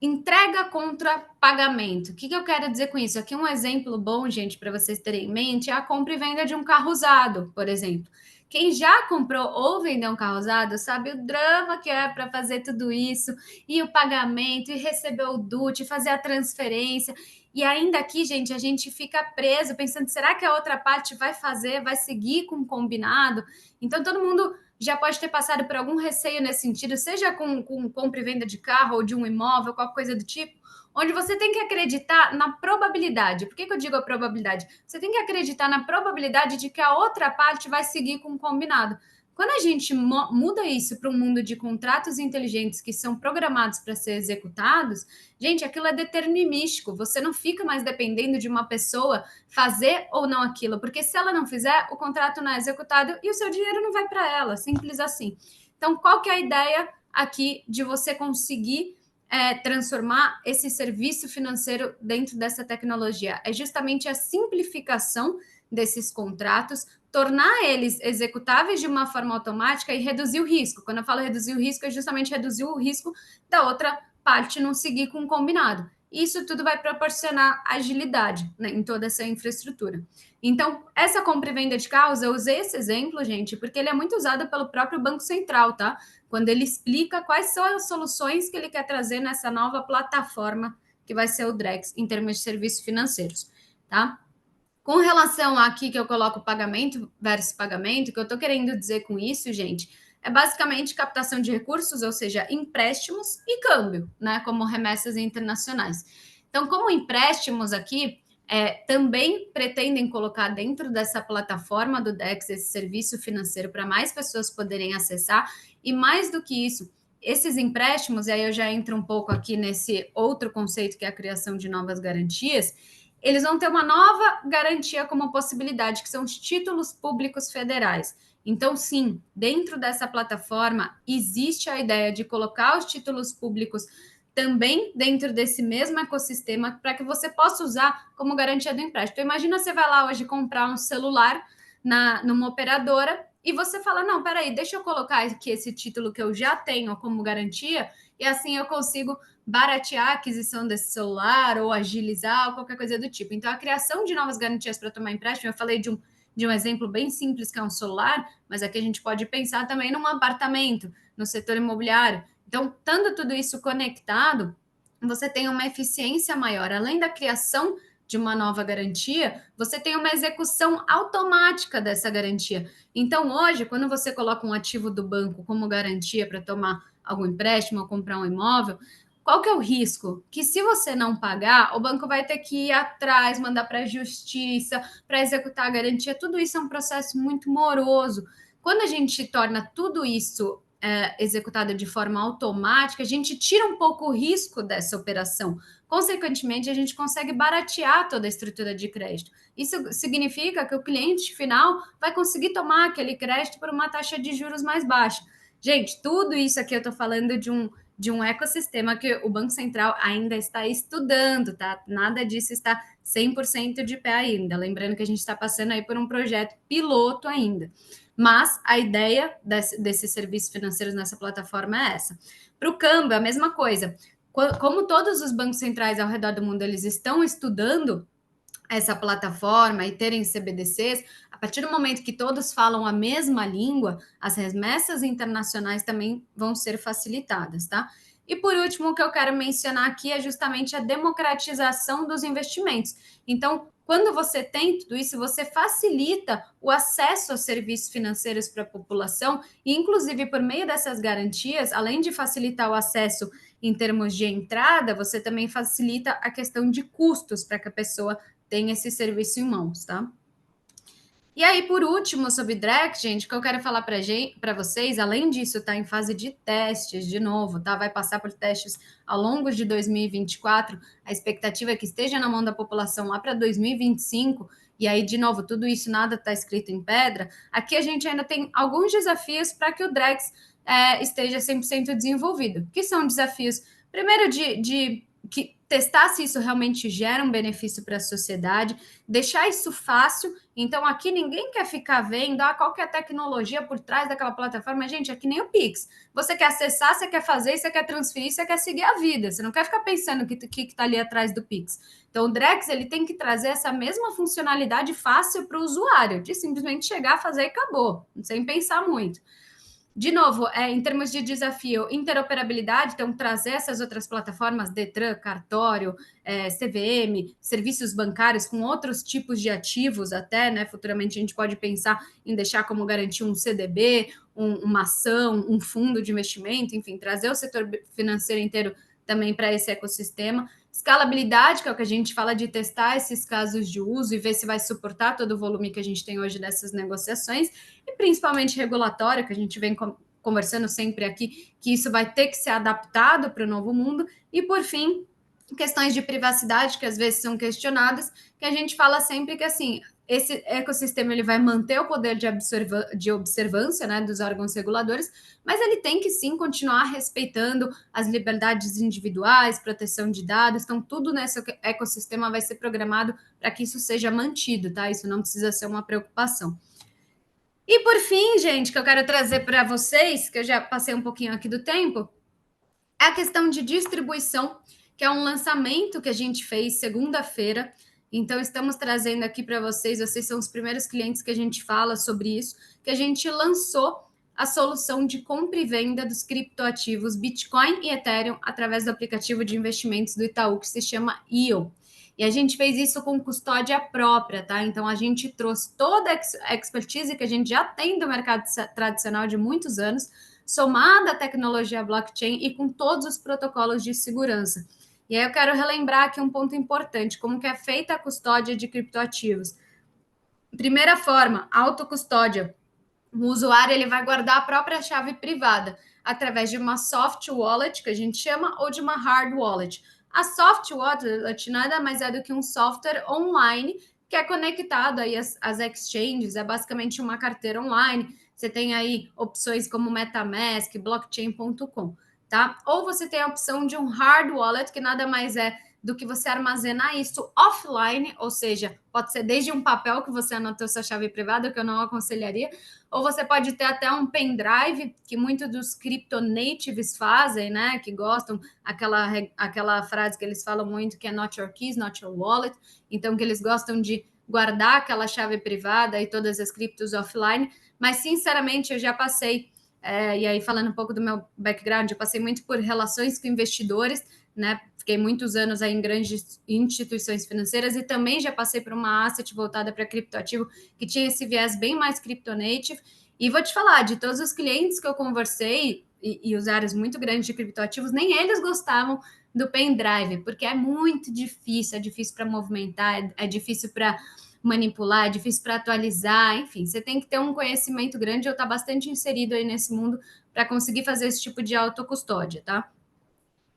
entrega contra pagamento. O que eu quero dizer com isso? Aqui um exemplo bom, gente, para vocês terem em mente, é a compra e venda de um carro usado, por exemplo. Quem já comprou ou vendeu um carro usado sabe o drama que é para fazer tudo isso, e o pagamento, e receber o DUT, fazer a transferência. E ainda aqui, gente, a gente fica preso pensando, será que a outra parte vai seguir com o combinado? Então, todo mundo já pode ter passado por algum receio nesse sentido, seja com compra e venda de carro ou de um imóvel, qualquer coisa do tipo, onde você tem que acreditar na probabilidade. Por que eu digo a probabilidade? Você tem que acreditar na probabilidade de que a outra parte vai seguir com o combinado. Quando a gente muda isso para um mundo de contratos inteligentes que são programados para ser executados, gente, aquilo é determinístico. Você não fica mais dependendo de uma pessoa fazer ou não aquilo, porque se ela não fizer, o contrato não é executado e o seu dinheiro não vai para ela, simples assim. Então, qual que é a ideia aqui de você conseguir transformar esse serviço financeiro dentro dessa tecnologia? É justamente a simplificação desses contratos, tornar eles executáveis de uma forma automática e reduzir o risco. Quando eu falo reduzir o risco, é justamente reduzir o risco da outra parte não seguir com o combinado. Isso tudo vai proporcionar agilidade, né, em toda essa infraestrutura. Então, essa compra e venda de carros, eu usei esse exemplo, gente, porque ele é muito usado pelo próprio Banco Central, tá? Quando ele explica quais são as soluções que ele quer trazer nessa nova plataforma que vai ser o Drex, em termos de serviços financeiros, tá? Com relação aqui que eu coloco pagamento versus pagamento, o que eu estou querendo dizer com isso, gente, é basicamente captação de recursos, ou seja, empréstimos e câmbio, né? Como remessas internacionais. Então, como empréstimos aqui, também pretendem colocar dentro dessa plataforma do DEX esse serviço financeiro para mais pessoas poderem acessar, e mais do que isso, esses empréstimos, e aí eu já entro um pouco aqui nesse outro conceito que é a criação de novas garantias, eles vão ter uma nova garantia como possibilidade, que são os títulos públicos federais. Então, sim, dentro dessa plataforma, existe a ideia de colocar os títulos públicos também dentro desse mesmo ecossistema para que você possa usar como garantia do empréstimo. Então, imagina você vai lá hoje comprar um celular numa operadora e você fala, não, peraí, deixa eu colocar aqui esse título que eu já tenho como garantia e assim eu consigo baratear a aquisição desse celular ou agilizar ou qualquer coisa do tipo. Então, a criação de novas garantias para tomar empréstimo, eu falei de um exemplo bem simples, que é um celular, mas aqui a gente pode pensar também num apartamento, no setor imobiliário. Então, estando tudo isso conectado, você tem uma eficiência maior. Além da criação de uma nova garantia, você tem uma execução automática dessa garantia. Então, hoje, quando você coloca um ativo do banco como garantia para tomar algum empréstimo ou comprar um imóvel, qual que é o risco? Que se você não pagar, o banco vai ter que ir atrás, mandar para a justiça, para executar a garantia. Tudo isso é um processo muito moroso. Quando a gente torna tudo isso executado de forma automática, a gente tira um pouco o risco dessa operação. Consequentemente, a gente consegue baratear toda a estrutura de crédito. Isso significa que o cliente final vai conseguir tomar aquele crédito por uma taxa de juros mais baixa. Gente, tudo isso aqui eu estou falando de um ecossistema que o Banco Central ainda está estudando, tá? Nada disso está 100% de pé ainda. Lembrando que a gente está passando aí por um projeto piloto ainda. Mas a ideia desses serviços financeiros nessa plataforma é essa. Para o câmbio, a mesma coisa. Como todos os bancos centrais ao redor do mundo eles estão estudando essa plataforma e terem CBDCs, a partir do momento que todos falam a mesma língua, as remessas internacionais também vão ser facilitadas, tá? E por último, o que eu quero mencionar aqui é justamente a democratização dos investimentos. Então, quando você tem tudo isso, você facilita o acesso aos serviços financeiros para a população e, inclusive, por meio dessas garantias, além de facilitar o acesso em termos de entrada, você também facilita a questão de custos para que a pessoa tenha esse serviço em mãos, tá? E aí, por último, sobre Drex, gente, o que eu quero falar para vocês, além disso, tá em fase de testes, de novo, tá? Vai passar por testes ao longo de 2024. A expectativa é que esteja na mão da população lá para 2025. E aí, de novo, tudo isso nada está escrito em pedra. Aqui a gente ainda tem alguns desafios para que o Drex esteja 100% desenvolvido. Que são desafios, primeiro, de testar se isso realmente gera um benefício para a sociedade, deixar isso fácil. Então, aqui ninguém quer ficar vendo qual que é a tecnologia por trás daquela plataforma. Gente, é que nem o Pix. Você quer acessar, você quer fazer, você quer transferir, você quer seguir a vida. Você não quer ficar pensando o que está ali atrás do Pix. Então, o Drex ele tem que trazer essa mesma funcionalidade fácil para o usuário, de simplesmente chegar, fazer e acabou, sem pensar muito. De novo, em termos de desafio, interoperabilidade, então trazer essas outras plataformas, Detran, cartório, CVM, serviços bancários com outros tipos de ativos até, né? Futuramente a gente pode pensar em deixar como garantia um CDB, uma ação, um fundo de investimento, enfim, trazer o setor financeiro inteiro também para esse ecossistema. Escalabilidade, que é o que a gente fala de testar esses casos de uso e ver se vai suportar todo o volume que a gente tem hoje dessas negociações, e principalmente regulatória, que a gente vem conversando sempre aqui, que isso vai ter que ser adaptado para o novo mundo, e por fim, questões de privacidade, que às vezes são questionadas, que a gente fala sempre que, assim, esse ecossistema ele vai manter o poder de observância, né, dos órgãos reguladores, mas ele tem que sim continuar respeitando as liberdades individuais, proteção de dados, então tudo nesse ecossistema vai ser programado para que isso seja mantido, tá? Isso não precisa ser uma preocupação. E por fim, gente, que eu quero trazer para vocês, que eu já passei um pouquinho aqui do tempo, é a questão de distribuição, que é um lançamento que a gente fez segunda-feira. Então, estamos trazendo aqui para vocês são os primeiros clientes que a gente fala sobre isso, que a gente lançou a solução de compra e venda dos criptoativos Bitcoin e Ethereum através do aplicativo de investimentos do Itaú, que se chama IO. E a gente fez isso com custódia própria, tá? Então, a gente trouxe toda a expertise que a gente já tem do mercado tradicional de muitos anos, somada à tecnologia blockchain e com todos os protocolos de segurança. E aí eu quero relembrar aqui um ponto importante, como que é feita a custódia de criptoativos. Primeira forma, autocustódia. O usuário ele vai guardar a própria chave privada através de uma soft wallet, que a gente chama, ou de uma hard wallet. A soft wallet nada mais é do que um software online que é conectado aí às exchanges, é basicamente uma carteira online. Você tem aí opções como MetaMask, blockchain.com, tá? Ou você tem a opção de um hard wallet, que nada mais é do que você armazenar isso offline, ou seja, pode ser desde um papel que você anotou sua chave privada, que eu não aconselharia, ou você pode ter até um pendrive, que muitos dos crypto-natives fazem, né? Que gostam, aquela frase que eles falam muito, que é not your keys, not your wallet. Então, que eles gostam de guardar aquela chave privada e todas as criptos offline. Mas, sinceramente, eu já passei, e aí falando um pouco do meu background, eu passei muito por relações com investidores, né? Fiquei muitos anos aí em grandes instituições financeiras e também já passei por uma asset voltada para criptoativo que tinha esse viés bem mais criptonative. E vou te falar, de todos os clientes que eu conversei e usuários muito grandes de criptoativos, nem eles gostavam do pendrive, porque é muito difícil, é difícil para movimentar, é difícil para manipular, é difícil para atualizar, enfim, você tem que ter um conhecimento grande, eu estou bastante inserido aí nesse mundo para conseguir fazer esse tipo de autocustódia, tá?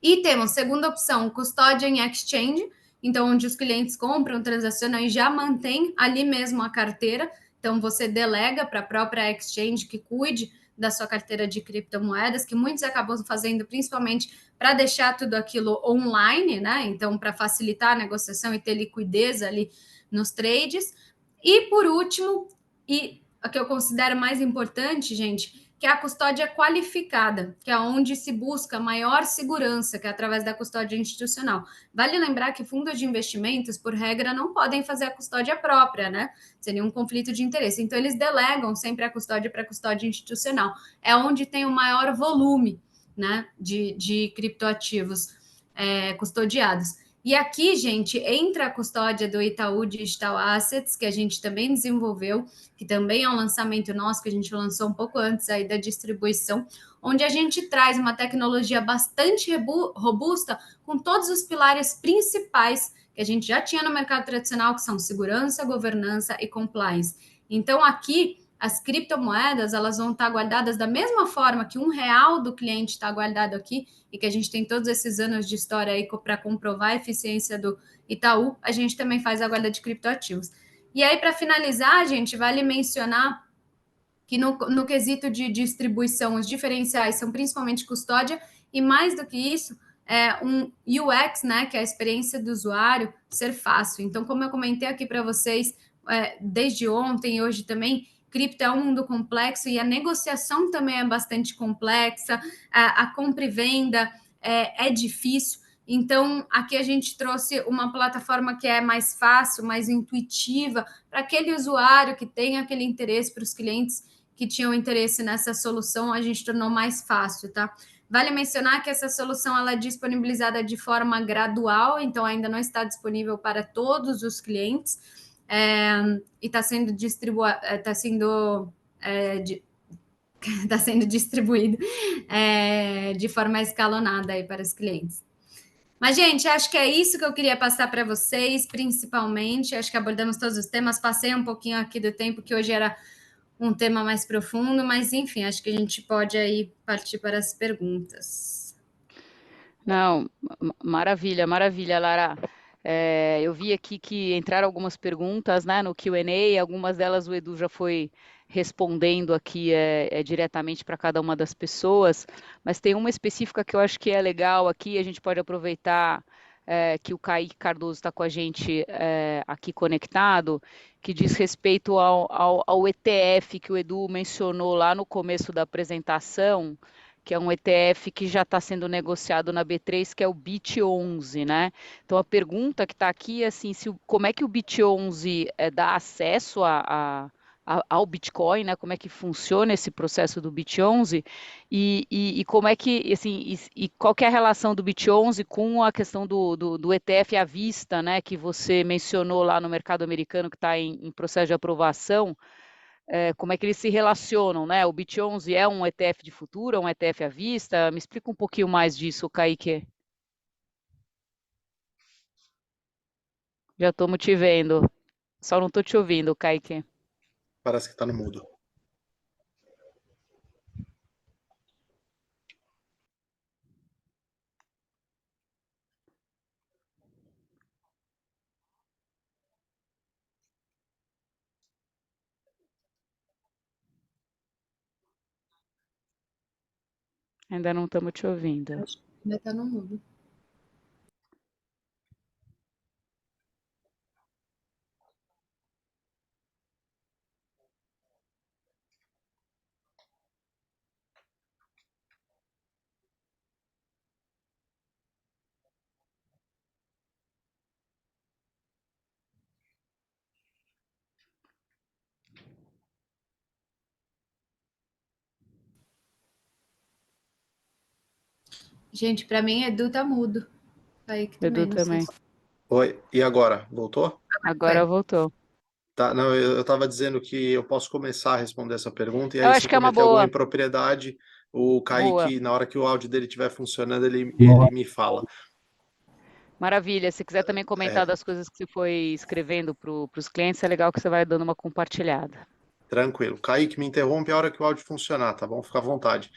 E temos, segunda opção, custódia em exchange, então onde os clientes compram, transacionam e já mantém ali mesmo a carteira, então você delega para a própria exchange que cuide da sua carteira de criptomoedas, que muitos acabam fazendo principalmente para deixar tudo aquilo online, né? Então, para facilitar a negociação e ter liquidez ali nos trades. E por último, e a que eu considero mais importante, gente, que é a custódia qualificada, que é onde se busca maior segurança, que é através da custódia institucional. Vale lembrar que fundos de investimentos, por regra, não podem fazer a custódia própria, né? Seria um conflito de interesse. Então, eles delegam sempre a custódia para a custódia institucional. É onde tem o maior volume, né, de criptoativos custodiados. E aqui, gente, entra a custódia do Itaú Digital Assets, que a gente também desenvolveu, que também é um lançamento nosso, que a gente lançou um pouco antes aí da distribuição, onde a gente traz uma tecnologia bastante robusta, com todos os pilares principais que a gente já tinha no mercado tradicional, que são segurança, governança e compliance. Então, aqui, as criptomoedas, elas vão estar guardadas da mesma forma que R$1 do cliente está guardado aqui, e que a gente tem todos esses anos de história aí para comprovar a eficiência do Itaú, a gente também faz a guarda de criptoativos. E aí, para finalizar, gente, vale mencionar que no quesito de distribuição, os diferenciais são principalmente custódia, e mais do que isso, um UX, né, que é a experiência do usuário, ser fácil. Então, como eu comentei aqui para vocês, desde ontem e hoje também, cripto é um mundo complexo e a negociação também é bastante complexa, a compra e venda é difícil. Então, aqui a gente trouxe uma plataforma que é mais fácil, mais intuitiva, para aquele usuário que tem aquele interesse, para os clientes que tinham interesse nessa solução, a gente tornou mais fácil, tá? Vale mencionar que essa solução ela é disponibilizada de forma gradual, então ainda não está disponível para todos os clientes, e está sendo distribuído de forma escalonada aí para os clientes. Mas, gente, acho que é isso que eu queria passar para vocês, principalmente. Acho que abordamos todos os temas. Passei um pouquinho aqui do tempo, que hoje era um tema mais profundo, mas, enfim, acho que a gente pode aí partir para as perguntas.
Não, maravilha, maravilha, Lara. Eu vi aqui que entraram algumas perguntas, né, no Q&A, algumas delas o Edu já foi respondendo aqui diretamente para cada uma das pessoas, mas tem uma específica que eu acho que é legal aqui, a gente pode aproveitar que o Kaique Cardoso está com a gente aqui conectado, que diz respeito ao ETF que o Edu mencionou lá no começo da apresentação, que é um ETF que já está sendo negociado na B3, que é o BIT11, né? Então, a pergunta que está aqui é assim, como é que o BIT11 dá acesso ao Bitcoin, né? Como é que funciona esse processo do BIT11 e como é que, assim, e qual que é a relação do BIT11 com a questão do ETF à vista, né? Que você mencionou lá no mercado americano, que está em processo de aprovação. Como é que eles se relacionam, né? O BIT11 é um ETF de futuro, é um ETF à vista? Me explica um pouquinho mais disso, Kaique. Já estou te vendo, só não estou te ouvindo, Kaique.
Parece que está no mudo.
Ainda não estamos te ouvindo.
Acho que ainda está no mudo. Gente, para mim, Edu tá mudo. Kaique também,
Edu
não sei
também.
se...
Oi, e agora? Voltou?
Agora voltou.
Tá, não, eu estava dizendo que eu posso começar a responder essa pergunta, e
Eu
aí se
acho
eu
que é uma
cometer alguma
boa.
impropriedade, o
Boa.
Kaique, na hora que o áudio dele estiver funcionando, ele me fala.
Maravilha. Se quiser também comentar das coisas que você foi escrevendo para os clientes, é legal que você vai dando uma compartilhada.
Tranquilo. Kaique, me interrompe a hora que o áudio funcionar, tá bom? Fica à vontade.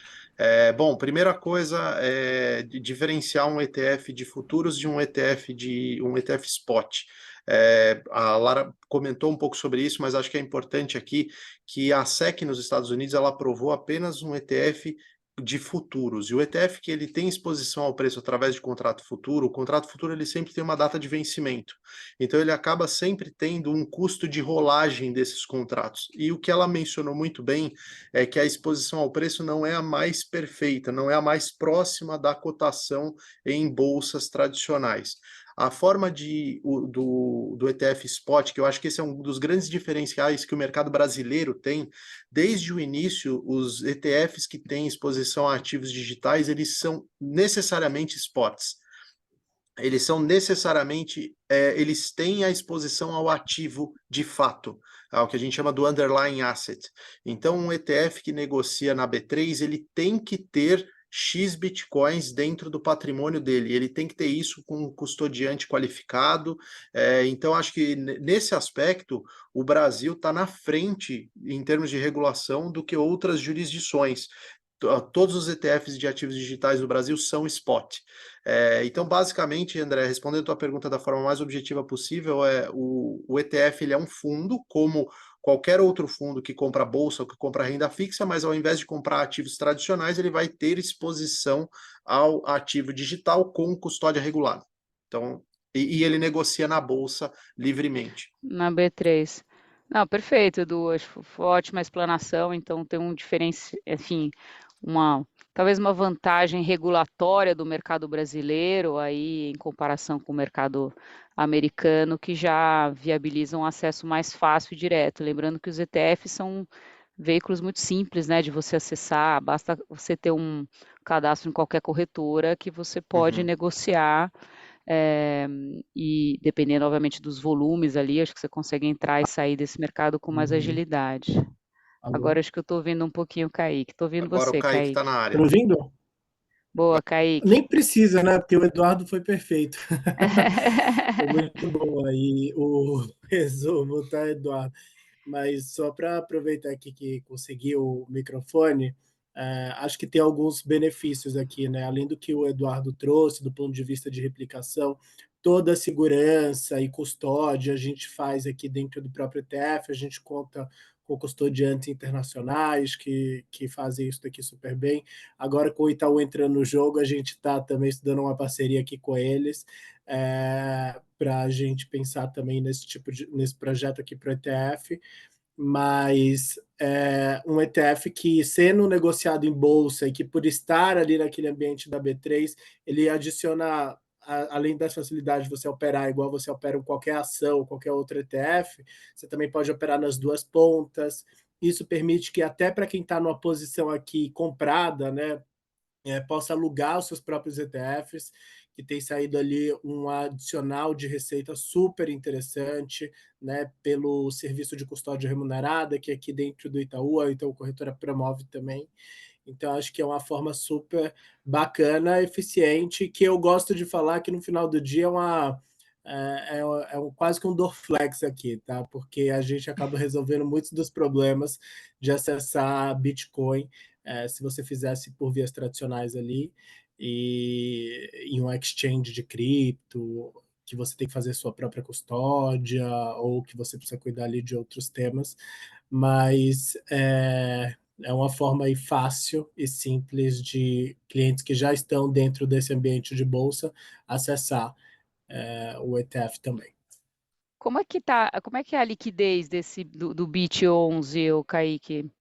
Bom, primeira coisa é diferenciar um ETF de futuros de um ETF spot. A Lara comentou um pouco sobre isso, mas acho que é importante aqui que a SEC nos Estados Unidos ela aprovou apenas um ETF de futuros, e o ETF que ele tem exposição ao preço através de contrato futuro, o contrato futuro ele sempre tem uma data de vencimento, então ele acaba sempre tendo um custo de rolagem desses contratos, e o que ela mencionou muito bem é que a exposição ao preço não é a mais perfeita, não é a mais próxima da cotação em bolsas tradicionais. A forma do ETF Spot, que eu acho que esse é um dos grandes diferenciais que o mercado brasileiro tem, desde o início, os ETFs que têm exposição a ativos digitais, eles são necessariamente spots. Eles são necessariamente, eles têm a exposição ao ativo de fato, ao que a gente chama do underlying asset. Então, um ETF que negocia na B3, ele tem que ter X bitcoins dentro do patrimônio dele, ele tem que ter isso com um custodiante qualificado. Então, acho que nesse aspecto, o Brasil está na frente, em termos de regulação, do que outras jurisdições. Todos os ETFs de ativos digitais do Brasil são spot. Então, basicamente, André, respondendo a tua pergunta da forma mais objetiva possível, o ETF ele é um fundo, como qualquer outro fundo que compra bolsa ou que compra renda fixa, mas ao invés de comprar ativos tradicionais, ele vai ter exposição ao ativo digital com custódia regulada. Então, e ele negocia na bolsa livremente.
Na B3. Não, perfeito, Edu. Acho que foi ótima explanação. Então, tem um diferencial, enfim, talvez uma vantagem regulatória do mercado brasileiro aí em comparação com o mercado americano, que já viabiliza um acesso mais fácil e direto. Lembrando que os ETFs veículos muito simples, né, de você acessar, basta você ter um cadastro em qualquer corretora que você pode
Uhum.
negociar, eh, e dependendo, obviamente, dos volumes ali, acho que você consegue entrar e sair desse mercado com mais
Uhum.
agilidade.
Alô?
Agora acho que eu estou ouvindo um pouquinho o Kaique. Estou ouvindo
Agora o
você,
Kaique está
Kaique.
na
Tá
área.
me ouvindo?
Boa, Kaique.
Nem precisa, né? Porque o Eduardo foi perfeito. Foi muito bom aí o resumo, tá, Eduardo? Mas só para aproveitar aqui que consegui o microfone, acho que tem alguns benefícios aqui, né? Além do que o Eduardo trouxe, do ponto de vista de replicação, toda a segurança e custódia a gente faz aqui dentro do próprio ETF, a gente conta com custodiantes internacionais que fazem isso daqui super bem. Agora, com o Itaú entrando no jogo, a gente está também estudando uma parceria aqui com eles, para a gente pensar também nesse projeto aqui para o ETF, mas um ETF que, sendo negociado em bolsa e que, por estar ali naquele ambiente da B3, ele adiciona, além das facilidades de você operar igual você opera em qualquer ação, qualquer outro ETF, você também pode operar nas duas pontas. Isso permite que, até para quem está numa posição aqui comprada, né, possa alugar os seus próprios ETFs, que tem saído ali um adicional de receita super interessante, né, pelo serviço de custódia remunerada, que aqui dentro do Itaú, a Itaú Corretora promove também. Então, acho que é uma forma super bacana, eficiente, que eu gosto de falar que no final do dia quase que um Dorflex aqui, tá? Porque a gente acaba resolvendo muitos dos problemas de acessar Bitcoin, se você fizesse por vias tradicionais ali, e em um exchange de cripto, que você tem que fazer sua própria custódia, ou que você precisa cuidar ali de outros temas, mas é uma forma aí fácil e simples de clientes que já estão dentro desse ambiente de bolsa acessar o ETF também.
Como é que é a liquidez do BIT11, o Kaique?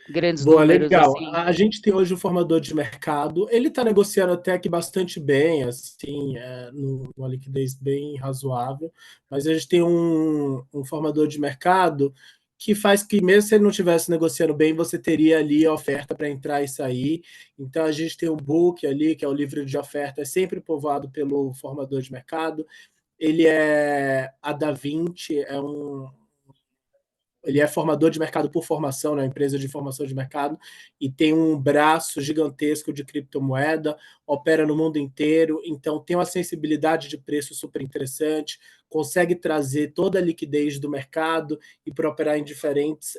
Grandes
Boa,
números,
legal.
assim.
A gente tem hoje o formador de mercado. Ele está negociando até que bastante bem, assim, numa liquidez bem razoável. Mas a gente tem um formador de mercado que faz que, mesmo se ele não estivesse negociando bem, você teria ali a oferta para entrar e sair. Então, a gente tem um book ali, que é o livro de oferta, é sempre povoado pelo formador de mercado. Ele é a Da20, ele é formador de mercado por formação, né, empresa de formação de mercado, e tem um braço gigantesco de criptomoeda, opera no mundo inteiro, então tem uma sensibilidade de preço super interessante, consegue trazer toda a liquidez do mercado, e para operar em diferentes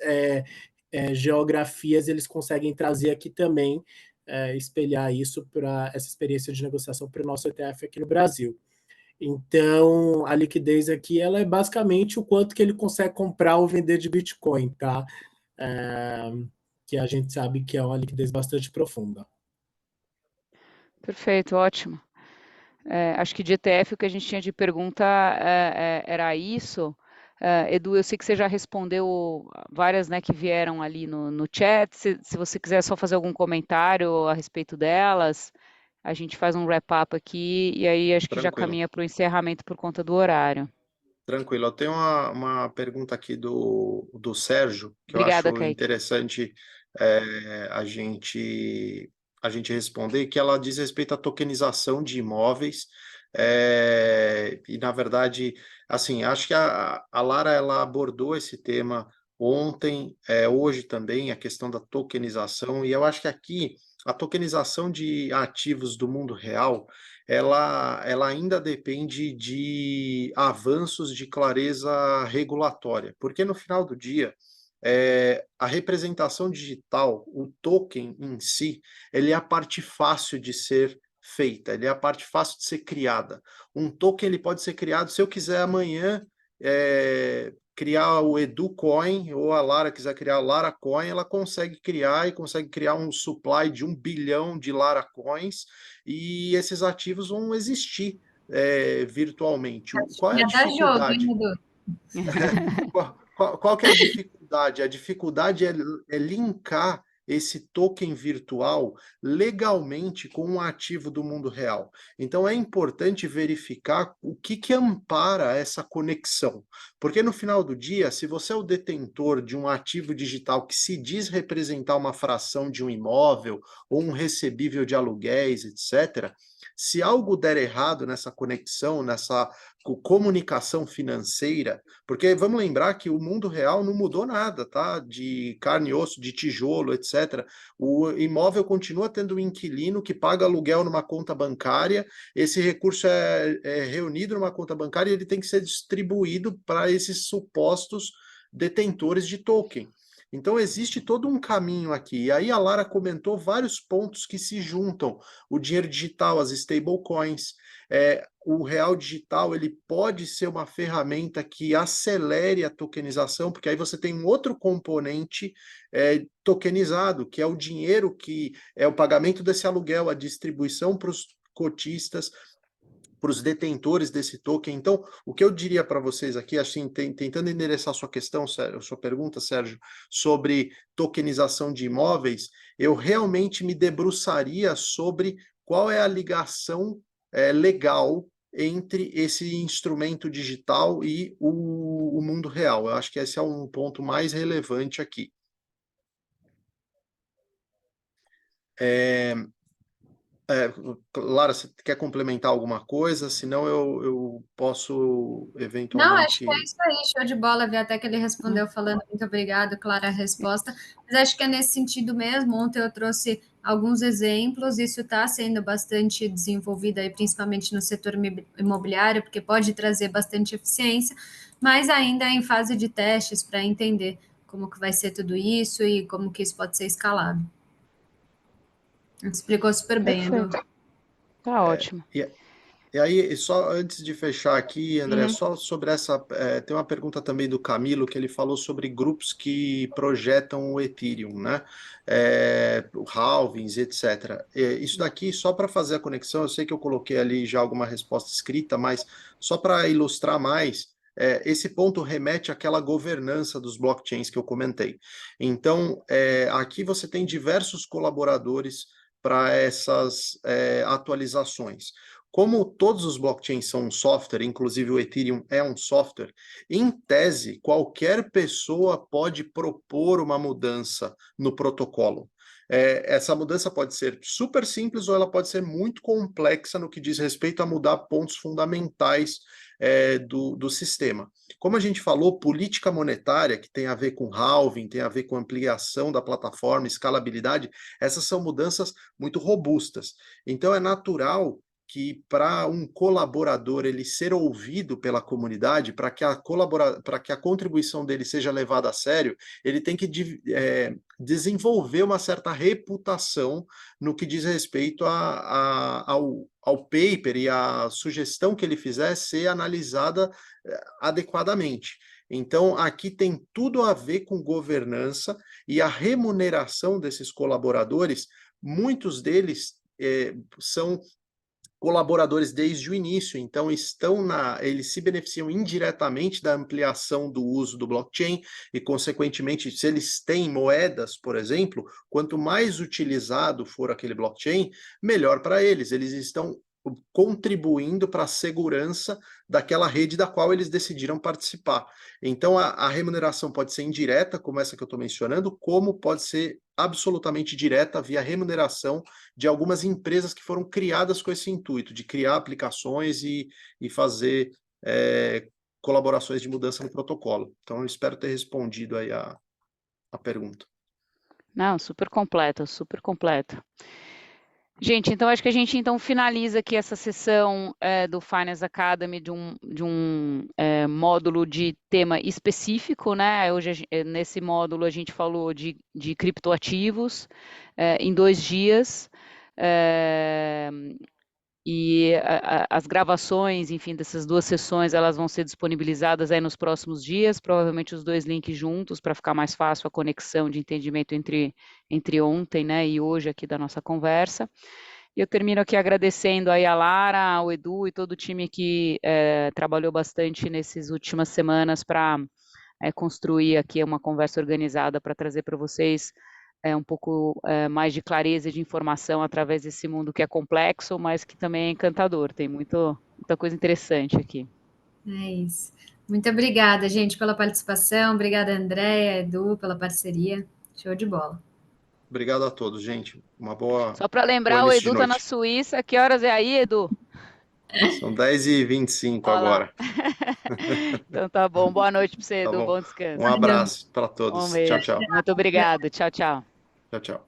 geografias, eles conseguem trazer aqui também, espelhar isso para essa experiência de negociação para o nosso ETF aqui no Brasil. Então, a liquidez aqui ela é basicamente o quanto que ele consegue comprar ou vender de Bitcoin, tá? Que a gente sabe que é uma liquidez bastante profunda.
Perfeito, ótimo. Acho que de ETF o que a gente tinha de pergunta era isso. Edu, eu sei que você já respondeu várias, né, que vieram ali no chat. Se você quiser só fazer algum comentário a respeito delas, a gente faz um wrap-up aqui e aí acho que já
Tranquilo.
caminha para o encerramento por conta do horário.
Tranquilo. Eu tenho uma pergunta aqui do Sérgio, que eu
Obrigada,
acho
Kaique.
interessante a gente responder, que ela diz respeito à tokenização de imóveis. E, na verdade, assim, acho que a Lara ela abordou esse tema ontem, hoje também, a questão da tokenização, e eu acho que aqui a tokenização de ativos do mundo real ela ainda depende de avanços de clareza regulatória, porque no final do dia, a representação digital, o token em si, ele é a parte fácil de ser feita, ele é a parte fácil de ser criada. Um token ele pode ser criado, se eu quiser amanhã criar o EduCoin, ou a Lara quiser criar a LaraCoin, ela consegue criar e consegue criar um supply de 1 bilhão de LaraCoins, e esses ativos vão existir virtualmente. Qual é a
Ia dar jogo, hein,
dificuldade?
Edu?
Qual que é a dificuldade? A dificuldade é linkar esse token virtual legalmente com um ativo do mundo real. Então é importante verificar o que ampara essa conexão, porque no final do dia, se você é o detentor de um ativo digital que se diz representar uma fração de um imóvel ou um recebível de aluguéis, etc., se algo der errado nessa conexão, nessa comunicação financeira, porque vamos lembrar que o mundo real não mudou nada, tá? De carne e osso, de tijolo, etc. O imóvel continua tendo um inquilino que paga aluguel numa conta bancária, esse recurso é reunido numa conta bancária e ele tem que ser distribuído para esses supostos detentores de token. Então, existe todo um caminho aqui. E aí a Lara comentou vários pontos que se juntam. O dinheiro digital, as stablecoins, o real digital, ele pode ser uma ferramenta que acelere a tokenização, porque aí você tem um outro componente tokenizado, que é o dinheiro que é o pagamento desse aluguel, a distribuição para os cotistas, para os detentores desse token. Então, o que eu diria para vocês aqui, assim, tentando endereçar sua questão, sua pergunta, Sérgio, sobre tokenização de imóveis, eu realmente me debruçaria sobre qual é a ligação legal entre esse instrumento digital e o mundo real. Eu acho que esse é um ponto mais relevante aqui. Lara, você quer complementar alguma coisa? Senão eu posso
Não, acho que
eventualmente...
é isso aí, show de bola. Vi até que ele respondeu falando muito obrigado, Clara, a resposta. Mas acho que é nesse sentido mesmo. Ontem eu trouxe alguns exemplos, isso está sendo bastante desenvolvido aí, principalmente no setor imobiliário, porque pode trazer bastante eficiência, mas ainda é em fase de testes para entender como que vai ser tudo isso e como que isso pode ser escalado. Explicou super bem, Edu.
Perfeito. Tá ótimo.
E aí, só antes de fechar aqui, André, só sobre essa... tem uma pergunta também do Camilo, que ele falou sobre grupos que projetam o Ethereum, né? O halvings, etc. Isso daqui, só para fazer a conexão, eu sei que eu coloquei ali já alguma resposta escrita, mas só para ilustrar mais, esse ponto remete àquela governança dos blockchains que eu comentei. Então, aqui você tem diversos colaboradores para essas atualizações. Como todos os blockchains são um software, inclusive o Ethereum é um software, em tese, qualquer pessoa pode propor uma mudança no protocolo. Essa mudança pode ser super simples ou ela pode ser muito complexa no que diz respeito a mudar pontos fundamentais do sistema. Como a gente falou, política monetária, que tem a ver com halving, tem a ver com ampliação da plataforma, escalabilidade, essas são mudanças muito robustas. Então é natural que para um colaborador ele ser ouvido pela comunidade, para que a contribuição dele seja levada a sério, ele tem que desenvolver uma certa reputação no que diz respeito ao paper e a sugestão que ele fizer ser analisada adequadamente. Então, aqui tem tudo a ver com governança e a remuneração desses colaboradores, muitos deles são colaboradores desde o início, então eles se beneficiam indiretamente da ampliação do uso do blockchain e, consequentemente, se eles têm moedas, por exemplo, quanto mais utilizado for aquele blockchain, melhor para eles. Eles estão contribuindo para a segurança daquela rede da qual eles decidiram participar. Então, a remuneração pode ser indireta, como essa que eu estou mencionando, como pode ser absolutamente direta via remuneração de algumas empresas que foram criadas com esse intuito, de criar aplicações e fazer colaborações de mudança no protocolo. Então, eu espero ter respondido aí a pergunta.
Não, super completa, super completa. Gente, então acho que a gente então finaliza aqui essa sessão do Finance Academy de um módulo de tema específico, né? Hoje, nesse módulo, a gente falou de criptoativos em 2 dias. E as gravações, enfim, dessas 2 sessões, elas vão ser disponibilizadas aí nos próximos dias, provavelmente os 2 links juntos, para ficar mais fácil a conexão de entendimento entre ontem, né, e hoje aqui da nossa conversa. E eu termino aqui agradecendo aí a Lara, ao Edu e todo o time que trabalhou bastante nessas últimas semanas para construir aqui uma conversa organizada para trazer para vocês um pouco mais de clareza de informação através desse mundo que é complexo, mas que também é encantador. Tem muita coisa interessante aqui.
É isso. Muito obrigada, gente, pela participação. Obrigada, Andréia, Edu, pela parceria. Show de bola.
Obrigado a todos, gente. Uma boa.
Só para lembrar,
boa
o
início de
Edu está na
noite.
Suíça. Que horas é aí, Edu?
São 10h25
Olha lá.
agora.
Então tá bom. Boa noite para você,
Tá
Edu.
bom.
Bom descanso.
Um abraço para
Um
todos.
beijo.
Tchau, tchau.
Muito obrigado. Tchau, tchau.
Tchau, tchau.